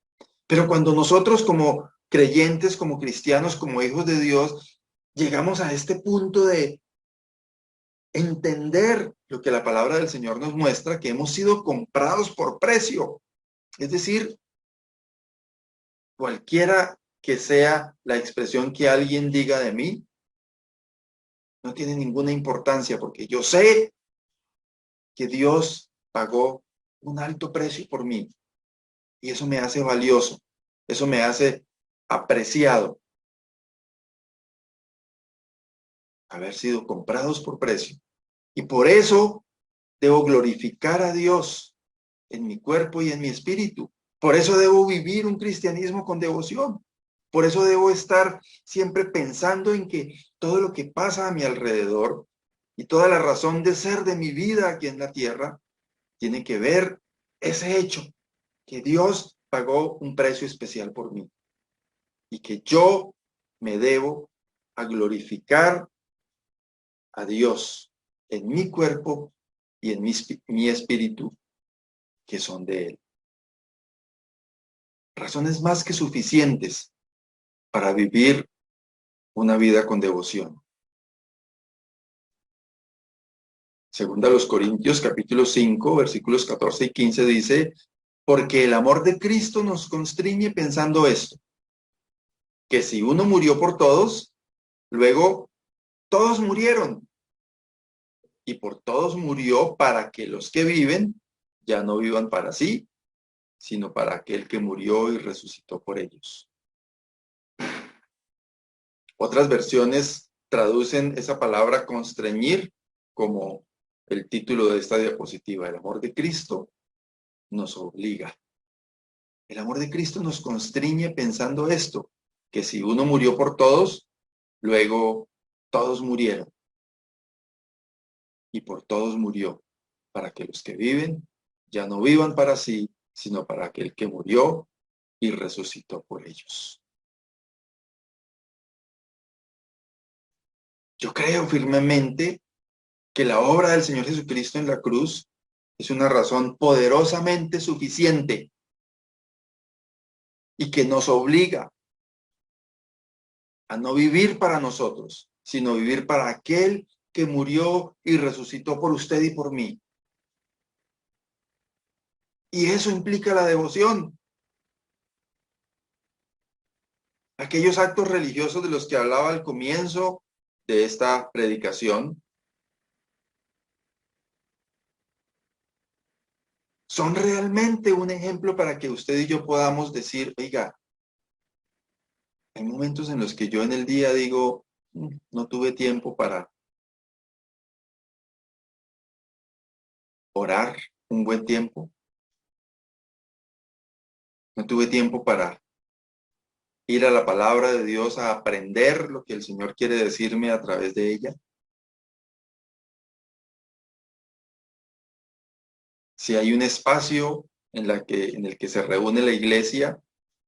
Pero cuando nosotros como creyentes, como cristianos, como hijos de Dios, llegamos a este punto de entender lo que la palabra del Señor nos muestra, que hemos sido comprados por precio. Es decir, cualquiera que sea la expresión que alguien diga de mí, no tiene ninguna importancia, porque yo sé que Dios pagó un alto precio por mí. Y eso me hace valioso, eso me hace apreciado. Haber sido comprados por precio. Y por eso debo glorificar a Dios en mi cuerpo y en mi espíritu. Por eso debo vivir un cristianismo con devoción. Por eso debo estar siempre pensando en que todo lo que pasa a mi alrededor y toda la razón de ser de mi vida aquí en la tierra tiene que ver ese hecho, que Dios pagó un precio especial por mí y que yo me debo a glorificar a Dios en mi cuerpo y en mi espíritu, que son de Él. Razones más que suficientes para vivir una vida con devoción. Segunda a los Corintios, capítulo 5, versículos 14 y 15 dice, Porque el amor de Cristo nos constriñe pensando esto, que si uno murió por todos, luego todos murieron. Y por todos murió para que los que viven ya no vivan para sí, sino para aquel que murió y resucitó por ellos. Otras versiones traducen esa palabra constreñir como el título de esta diapositiva. El amor de Cristo nos obliga. El amor de Cristo nos constriñe pensando esto, que si uno murió por todos, luego todos murieron. Y por todos murió, para que los que viven ya no vivan para sí, sino para aquel que murió y resucitó por ellos. Yo creo firmemente que la obra del Señor Jesucristo en la cruz es una razón poderosamente suficiente y que nos obliga a no vivir para nosotros, sino vivir para aquel que murió y resucitó por usted y por mí. Y eso implica la devoción. Aquellos actos religiosos de los que hablaba al comienzo de esta predicación son realmente un ejemplo para que usted y yo podamos decir, oiga, hay momentos en los que yo en el día digo, no tuve tiempo para orar un buen tiempo, no tuve tiempo para ir a la palabra de Dios a aprender lo que el Señor quiere decirme a través de ella. Si hay un espacio en el que se reúne la iglesia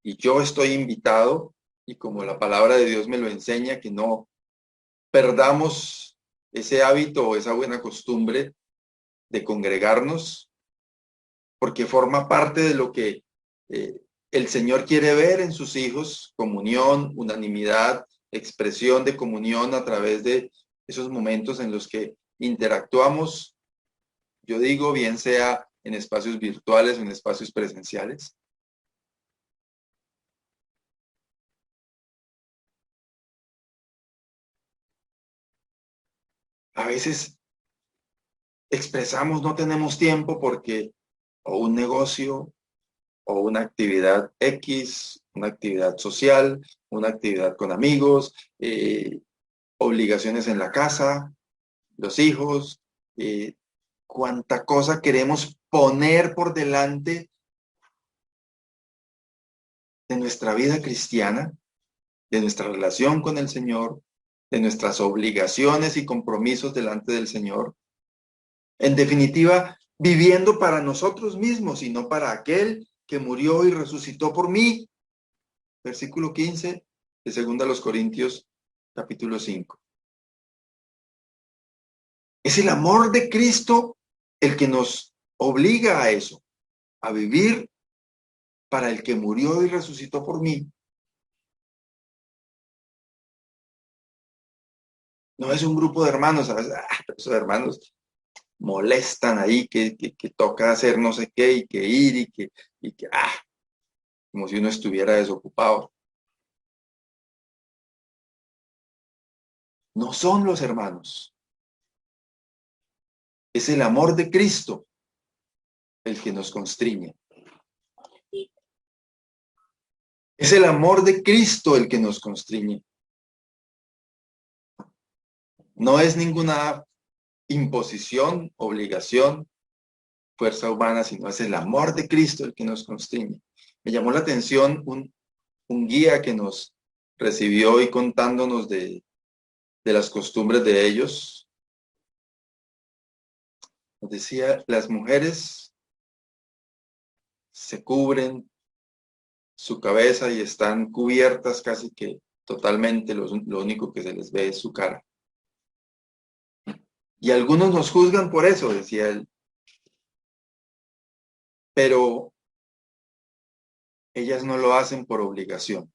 y yo estoy invitado, y como la palabra de Dios me lo enseña, que no perdamos ese hábito o esa buena costumbre de congregarnos, porque forma parte de lo que el Señor quiere ver en sus hijos: comunión, unanimidad, expresión de comunión a través de esos momentos en los que interactuamos, yo digo, bien sea en espacios virtuales o en espacios presenciales. A veces expresamos no tenemos tiempo porque o un negocio o una actividad X, una actividad social, una actividad con amigos, obligaciones en la casa, los hijos, cuánta cosa queremos poner por delante de nuestra vida cristiana, de nuestra relación con el Señor, de nuestras obligaciones y compromisos delante del Señor. En definitiva, viviendo para nosotros mismos y no para aquel que murió y resucitó por mí. Versículo 15 de 2 Corintios, capítulo 5. Es el amor de Cristo el que nos obliga a eso, a vivir para el que murió y resucitó por mí. No es un grupo de hermanos, ¿sabes? Esos hermanos molestan ahí, que toca hacer no sé qué, y que ir, como si uno estuviera desocupado. No son los hermanos. Es el amor de Cristo el que nos constriñe. Es el amor de Cristo el que nos constriñe. No es ninguna imposición, obligación, fuerza humana, sino es el amor de Cristo el que nos constriñe. Me llamó la atención un guía que nos recibió y contándonos de las costumbres de ellos. Nos decía, las mujeres se cubren su cabeza y están cubiertas casi que totalmente, lo único que se les ve es su cara. Y algunos nos juzgan por eso, decía él. Pero ellas no lo hacen por obligación.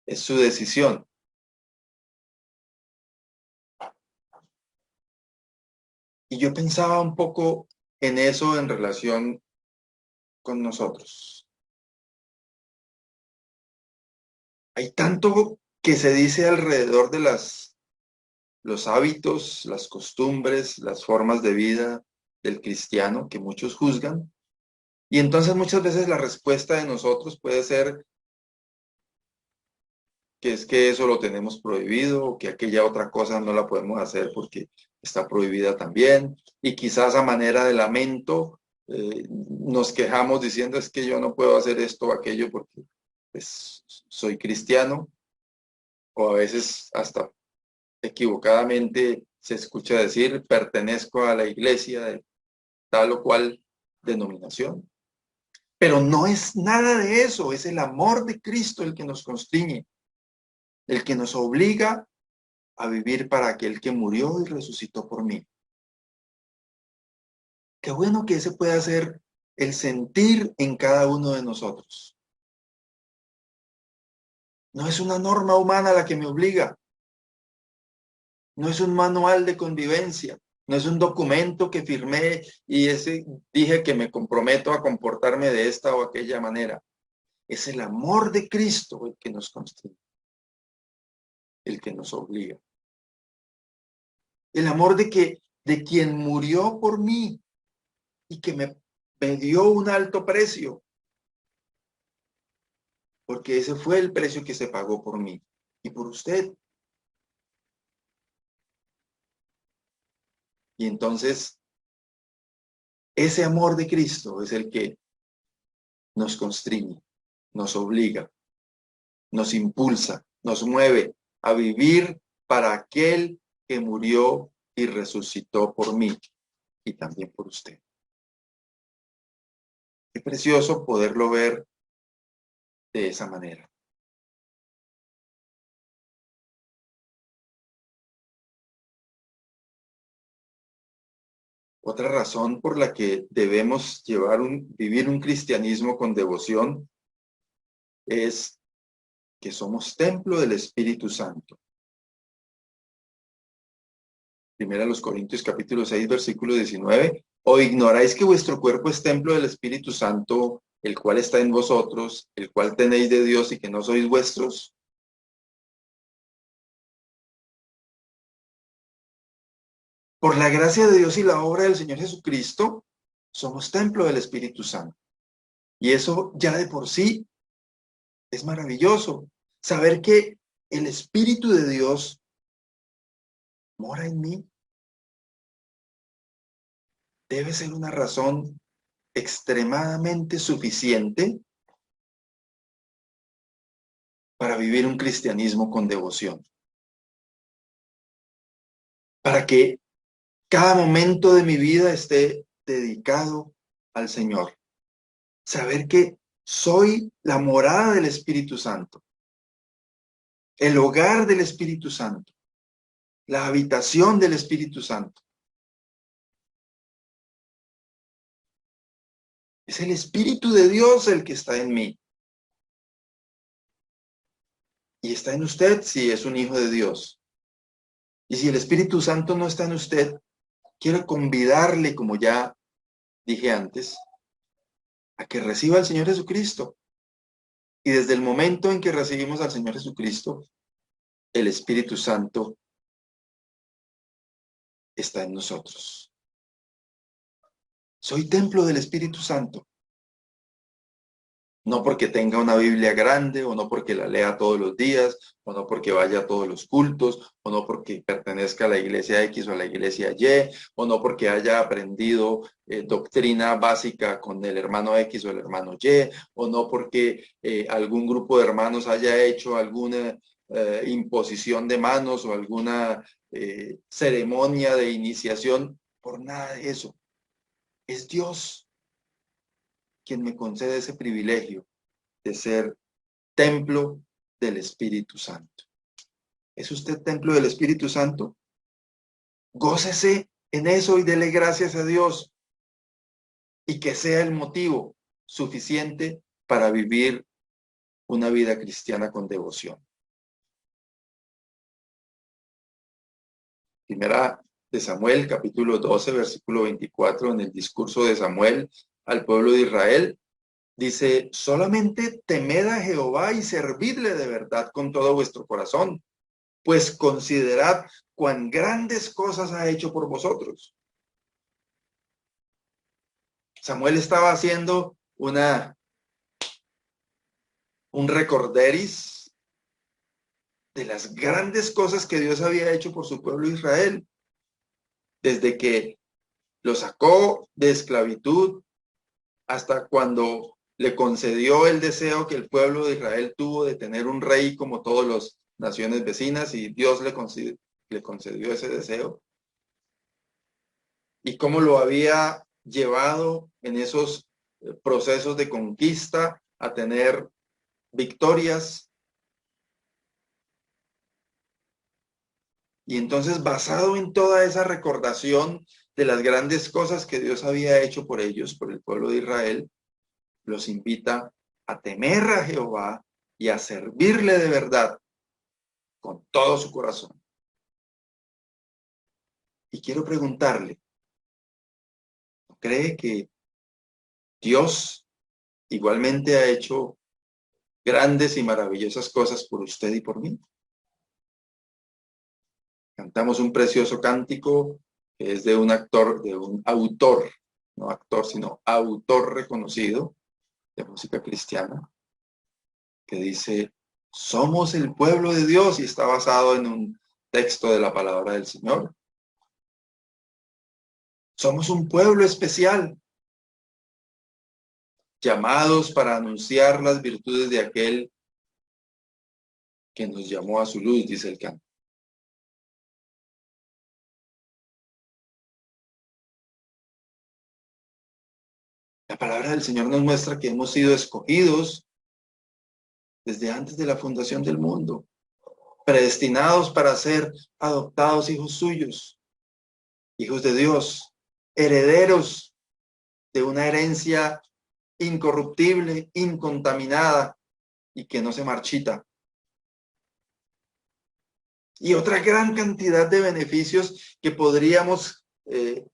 Es su decisión. Y yo pensaba un poco en eso en relación con nosotros. Hay tanto que se dice alrededor de los hábitos, las costumbres, las formas de vida del cristiano que muchos juzgan. Y entonces muchas veces la respuesta de nosotros puede ser que es que eso lo tenemos prohibido o que aquella otra cosa no la podemos hacer porque está prohibida también. Y quizás a manera de lamento nos quejamos diciendo es que yo no puedo hacer esto o aquello porque pues, soy cristiano, o a veces hasta equivocadamente se escucha decir pertenezco a la iglesia de tal o cual denominación. Pero no es nada de eso, es el amor de Cristo el que nos constriñe, el que nos obliga a vivir para aquel que murió y resucitó por mí. Qué bueno que ese pueda ser el sentir en cada uno de nosotros. No es una norma humana la que me obliga. No es un manual de convivencia. No es un documento que firmé y dije que me comprometo a comportarme de esta o aquella manera. Es el amor de Cristo el que nos constriñe, el que nos obliga. El amor de quien murió por mí y que me dio un alto precio. Porque ese fue el precio que se pagó por mí y por usted. Y entonces, ese amor de Cristo es el que nos constriñe, nos obliga, nos impulsa, nos mueve a vivir para aquel que murió y resucitó por mí y también por usted. Qué precioso poderlo ver de esa manera. Otra razón por la que debemos vivir un cristianismo con devoción es que somos templo del Espíritu Santo. Primera los Corintios capítulo 6, versículo 19. ¿O ignoráis que vuestro cuerpo es templo del Espíritu Santo, el cual está en vosotros, el cual tenéis de Dios y que no sois vuestros? Por la gracia de Dios y la obra del Señor Jesucristo, somos templo del Espíritu Santo. Y eso ya de por sí es maravilloso. Saber que el Espíritu de Dios mora en mí debe ser una razón extremadamente suficiente para vivir un cristianismo con devoción. Para que cada momento de mi vida esté dedicado al Señor. Saber que soy la morada del Espíritu Santo, el hogar del Espíritu Santo, la habitación del Espíritu Santo. Es el Espíritu de Dios el que está en mí. Y está en usted si es un hijo de Dios. Y si el Espíritu Santo no está en usted, quiero convidarle, como ya dije antes, a que reciba al Señor Jesucristo. Y desde el momento en que recibimos al Señor Jesucristo, el Espíritu Santo está en nosotros. Soy templo del Espíritu Santo. No porque tenga una Biblia grande, o no porque la lea todos los días, o no porque vaya a todos los cultos, o no porque pertenezca a la iglesia X o a la iglesia Y, o no porque haya aprendido doctrina básica con el hermano X o el hermano Y, o no porque algún grupo de hermanos haya hecho alguna imposición de manos o alguna ceremonia de iniciación, por nada de eso. Es Dios quien me concede ese privilegio de ser templo del Espíritu Santo. ¿Es usted templo del Espíritu Santo? Gócese en eso y dele gracias a Dios, y que sea el motivo suficiente para vivir una vida cristiana con devoción. Primera de Samuel, capítulo 12, versículo 24, en el discurso de Samuel al pueblo de Israel, Dice, solamente temed a Jehová y servidle de verdad con todo vuestro corazón, pues considerad cuán grandes cosas ha hecho por vosotros. Samuel estaba haciendo un recorderis de las grandes cosas que Dios había hecho por su pueblo Israel, desde que lo sacó de esclavitud hasta cuando le concedió el deseo que el pueblo de Israel tuvo de tener un rey como todas las naciones vecinas, y Dios le concedió ese deseo, y cómo lo había llevado en esos procesos de conquista a tener victorias. Y entonces, basado en toda esa recordación de las grandes cosas que Dios había hecho por ellos, por el pueblo de Israel, los invita a temer a Jehová y a servirle de verdad con todo su corazón. Y quiero preguntarle, ¿no cree que Dios igualmente ha hecho grandes y maravillosas cosas por usted y por mí? Cantamos un precioso cántico que es de un autor, no actor, sino autor reconocido de música cristiana, que dice, somos el pueblo de Dios, y está basado en un texto de la palabra del Señor. Somos un pueblo especial, llamados para anunciar las virtudes de aquel que nos llamó a su luz, dice el canto. La palabra del Señor nos muestra que hemos sido escogidos desde antes de la fundación del mundo, predestinados para ser adoptados hijos suyos, hijos de Dios, herederos de una herencia incorruptible, incontaminada y que no se marchita. Y otra gran cantidad de beneficios que podríamos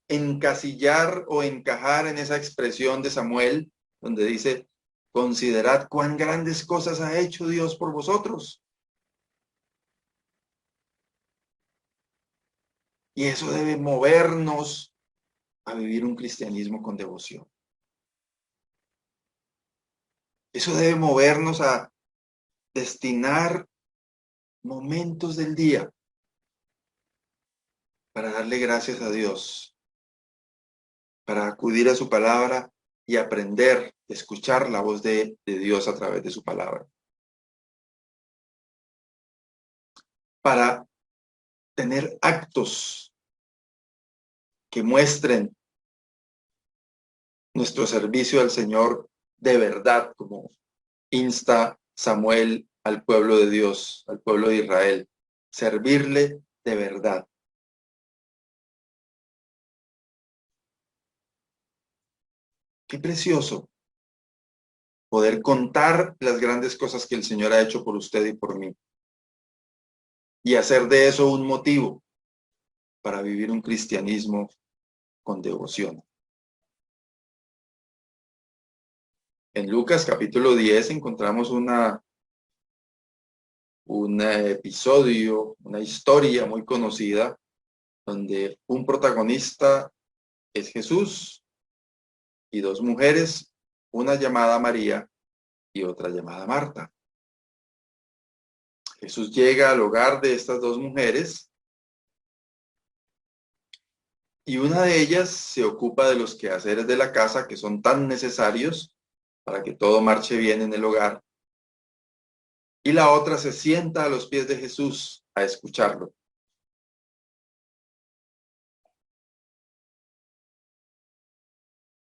encasillar o encajar en esa expresión de Samuel, donde dice, considerad cuán grandes cosas ha hecho Dios por vosotros. Y eso debe movernos a vivir un cristianismo con devoción. Eso debe movernos a destinar momentos del día para darle gracias a Dios, para acudir a su palabra y aprender, escuchar la voz de Dios a través de su palabra. Para tener actos que muestren nuestro servicio al Señor de verdad, como insta Samuel al pueblo de Dios, al pueblo de Israel, servirle de verdad. Qué precioso poder contar las grandes cosas que el Señor ha hecho por usted y por mí, y hacer de eso un motivo para vivir un cristianismo con devoción. En Lucas capítulo 10 encontramos un episodio, una historia muy conocida, donde un protagonista es Jesús y dos mujeres, una llamada María y otra llamada Marta. Jesús llega al hogar de estas dos mujeres y una de ellas se ocupa de los quehaceres de la casa, que son tan necesarios para que todo marche bien en el hogar, y la otra se sienta a los pies de Jesús a escucharlo.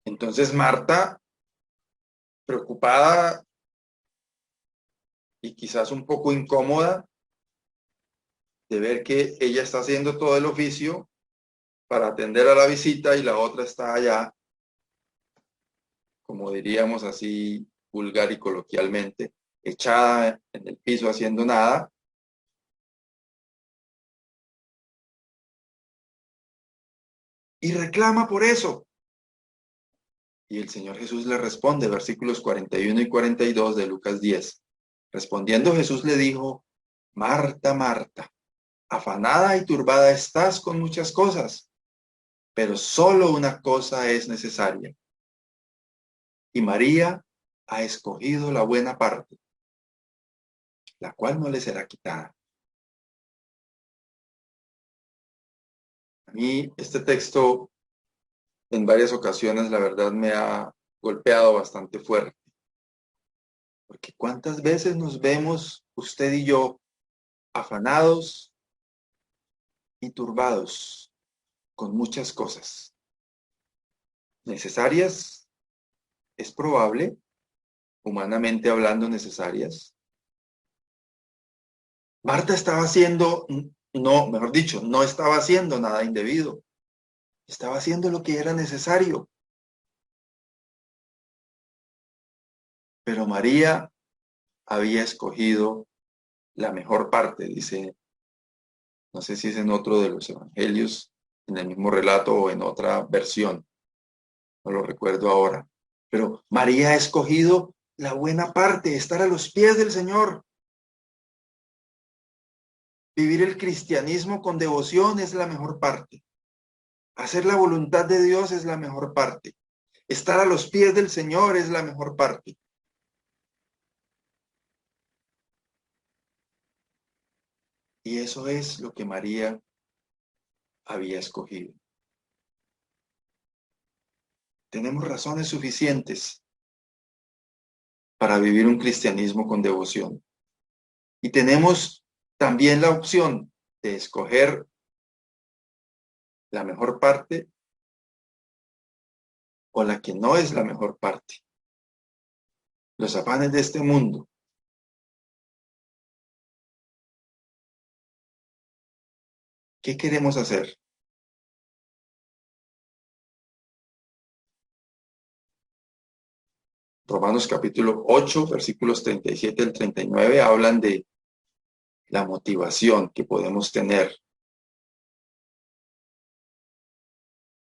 Entonces Marta, preocupada y quizás un poco incómoda de ver que ella está haciendo todo el oficio para atender a la visita y la otra está allá, como diríamos así vulgar y coloquialmente, echada en el piso haciendo nada. Y reclama por eso. Y el Señor Jesús le responde, versículos 41 y 42 de Lucas 10. Respondiendo Jesús le dijo, Marta, Marta, afanada y turbada estás con muchas cosas, pero solo una cosa es necesaria. Y María ha escogido la buena parte, la cual no le será quitada. A mí este texto en varias ocasiones, la verdad, me ha golpeado bastante fuerte. Porque cuántas veces nos vemos, usted y yo, afanados y turbados con muchas cosas necesarias, es probable, humanamente hablando, necesarias. Marta estaba haciendo, no, mejor dicho, no estaba haciendo nada indebido. Estaba haciendo lo que era necesario. Pero María había escogido la mejor parte, dice, no sé si es en otro de los evangelios, en el mismo relato o en otra versión, no lo recuerdo ahora. Pero María ha escogido la buena parte, estar a los pies del Señor. Vivir el cristianismo con devoción es la mejor parte. Hacer la voluntad de Dios es la mejor parte. Estar a los pies del Señor es la mejor parte. Y eso es lo que María había escogido. Tenemos razones suficientes para vivir un cristianismo con devoción. Y tenemos también la opción de escoger la mejor parte o la que no es la mejor parte. Los afanes de este mundo. ¿Qué queremos hacer? Romanos capítulo 8, versículos 37 al 39 hablan de la motivación que podemos tener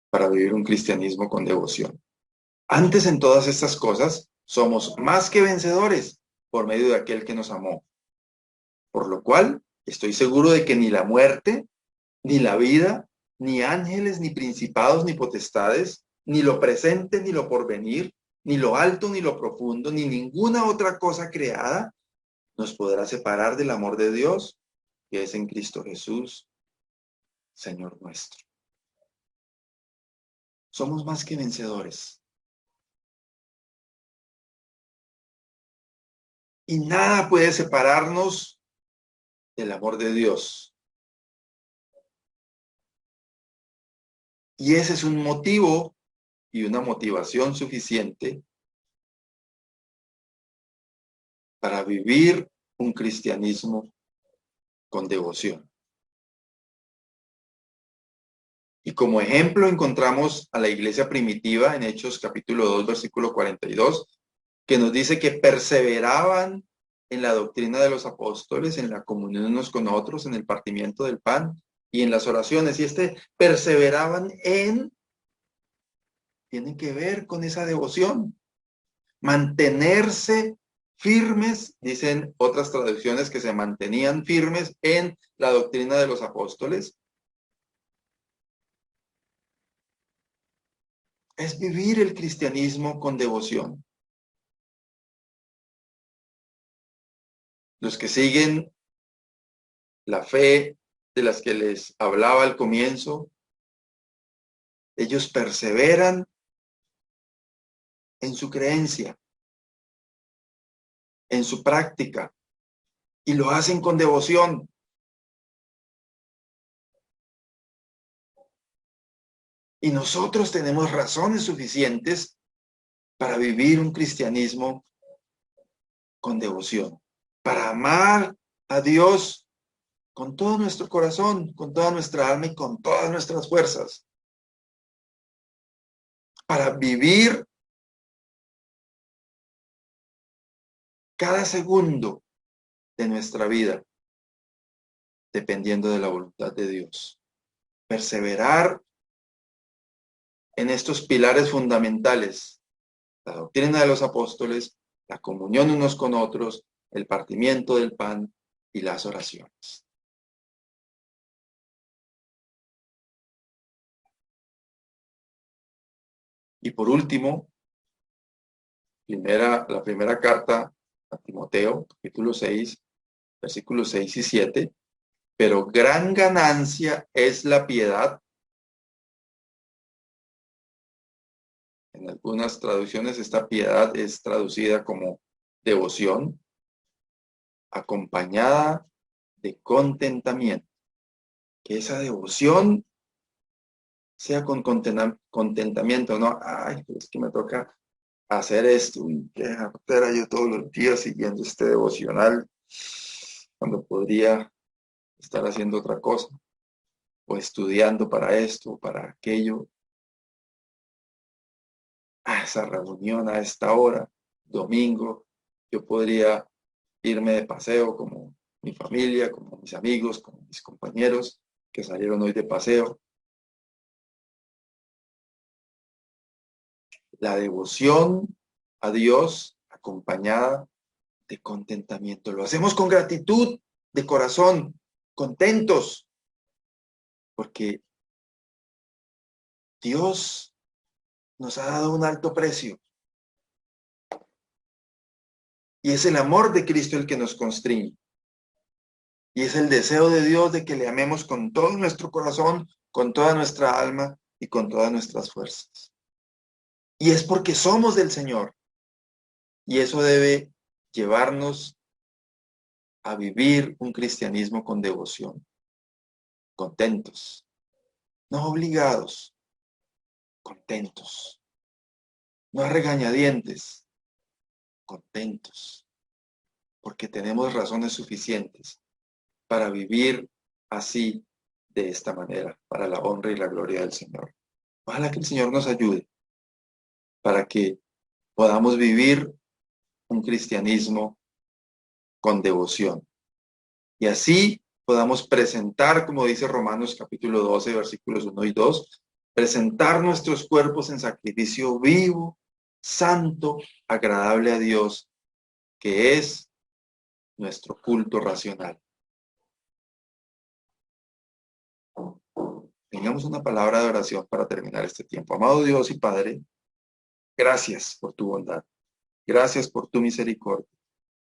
para vivir un cristianismo con devoción. Antes en todas estas cosas, somos más que vencedores por medio de aquel que nos amó. Por lo cual, estoy seguro de que ni la muerte, ni la vida, ni ángeles, ni principados, ni potestades, ni lo presente, ni lo porvenir, ni lo alto, ni lo profundo, ni ninguna otra cosa creada nos podrá separar del amor de Dios, que es en Cristo Jesús, Señor nuestro. Somos más que vencedores. Y nada puede separarnos del amor de Dios. Y ese es un motivo y una motivación suficiente para vivir un cristianismo con devoción. Y como ejemplo encontramos a la iglesia primitiva en Hechos capítulo 2, versículo 42, que nos dice que perseveraban en la doctrina de los apóstoles, en la comunión unos con otros, en el partimiento del pan y en las oraciones. Y perseveraban tiene que ver con esa devoción. Mantenerse firmes, dicen otras traducciones que se mantenían firmes en la doctrina de los apóstoles. Es vivir el cristianismo con devoción. Los que siguen la fe de las que les hablaba al comienzo, ellos perseveran en su creencia, en su práctica, y lo hacen con devoción. Y nosotros tenemos razones suficientes para vivir un cristianismo con devoción, para amar a Dios con todo nuestro corazón, con toda nuestra alma y con todas nuestras fuerzas, para vivir cada segundo de nuestra vida dependiendo de la voluntad de Dios. Perseverar en estos pilares fundamentales la doctrina de los apóstoles, la comunión unos con otros, el partimiento del pan y las oraciones. Y por último, la primera carta a Timoteo, capítulo 6, versículos 6 y 7, pero gran ganancia es la piedad. En algunas traducciones esta piedad es traducida como devoción, acompañada de contentamiento. Que esa devoción sea con contentamiento, ¿no? Ay, pero es que me toca hacer esto, y qué jartera yo todos los días siguiendo este devocional, cuando podría estar haciendo otra cosa, o estudiando para esto, o para aquello. A esa reunión a esta hora, domingo, yo podría irme de paseo como mi familia, como mis amigos, como mis compañeros que salieron hoy de paseo. La devoción a Dios acompañada de contentamiento. Lo hacemos con gratitud de corazón, contentos, porque Dios nos ha dado un alto precio. Y es el amor de Cristo el que nos constriñe. Y es el deseo de Dios de que le amemos con todo nuestro corazón, con toda nuestra alma y con todas nuestras fuerzas. Y es porque somos del Señor. Y eso debe llevarnos a vivir un cristianismo con devoción, contentos, no obligados, contentos, no a regañadientes, contentos, porque tenemos razones suficientes para vivir así, de esta manera, para la honra y la gloria del Señor. Ojalá que el Señor nos ayude para que podamos vivir un cristianismo con devoción. Y así podamos presentar, como dice Romanos capítulo 12, versículos 1 y 2, presentar nuestros cuerpos en sacrificio vivo, santo, agradable a Dios, que es nuestro culto racional. Tengamos una palabra de oración para terminar este tiempo. Amado Dios y Padre, gracias por tu bondad, gracias por tu misericordia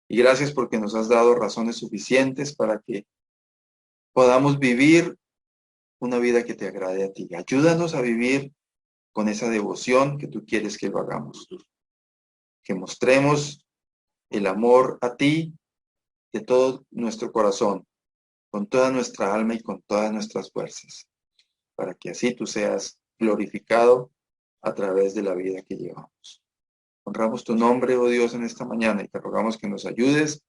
y gracias porque nos has dado razones suficientes para que podamos vivir una vida que te agrade a ti. Ayúdanos a vivir con esa devoción que tú quieres que lo hagamos. Que mostremos el amor a ti de todo nuestro corazón, con toda nuestra alma y con todas nuestras fuerzas, para que así tú seas glorificado a través de la vida que llevamos. Honramos tu nombre, oh Dios, en esta mañana y te rogamos que nos ayudes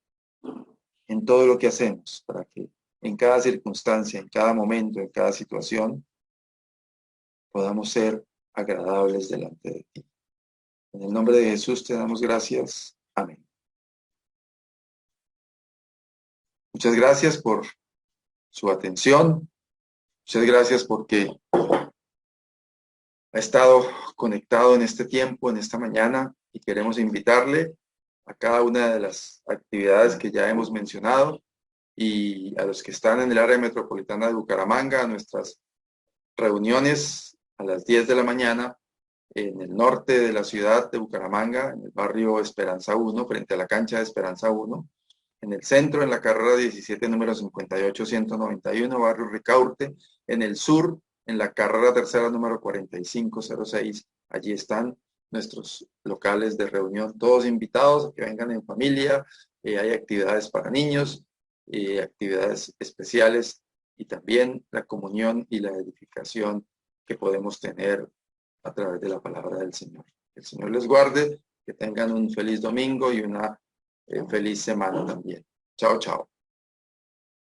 en todo lo que hacemos, para que en cada circunstancia, en cada momento, en cada situación, podamos ser agradables delante de ti. En el nombre de Jesús te damos gracias. Amén. Muchas gracias por su atención. Muchas gracias porque ha estado conectado en este tiempo, en esta mañana, y queremos invitarle a cada una de las actividades que ya hemos mencionado y a los que están en el área metropolitana de Bucaramanga, a nuestras reuniones a las 10 de la mañana en el norte de la ciudad de Bucaramanga, en el barrio Esperanza 1, frente a la cancha de Esperanza 1, en el centro, en la carrera 17, número 58-191, barrio Ricaurte, en el sur, en la carrera tercera, número 4506. Allí están nuestros locales de reunión, todos invitados a que vengan en familia. Hay actividades para niños, actividades especiales y también la comunión y la edificación que podemos tener a través de la palabra del Señor. Que el Señor les guarde, que tengan un feliz domingo y una feliz semana también. Chao, chao.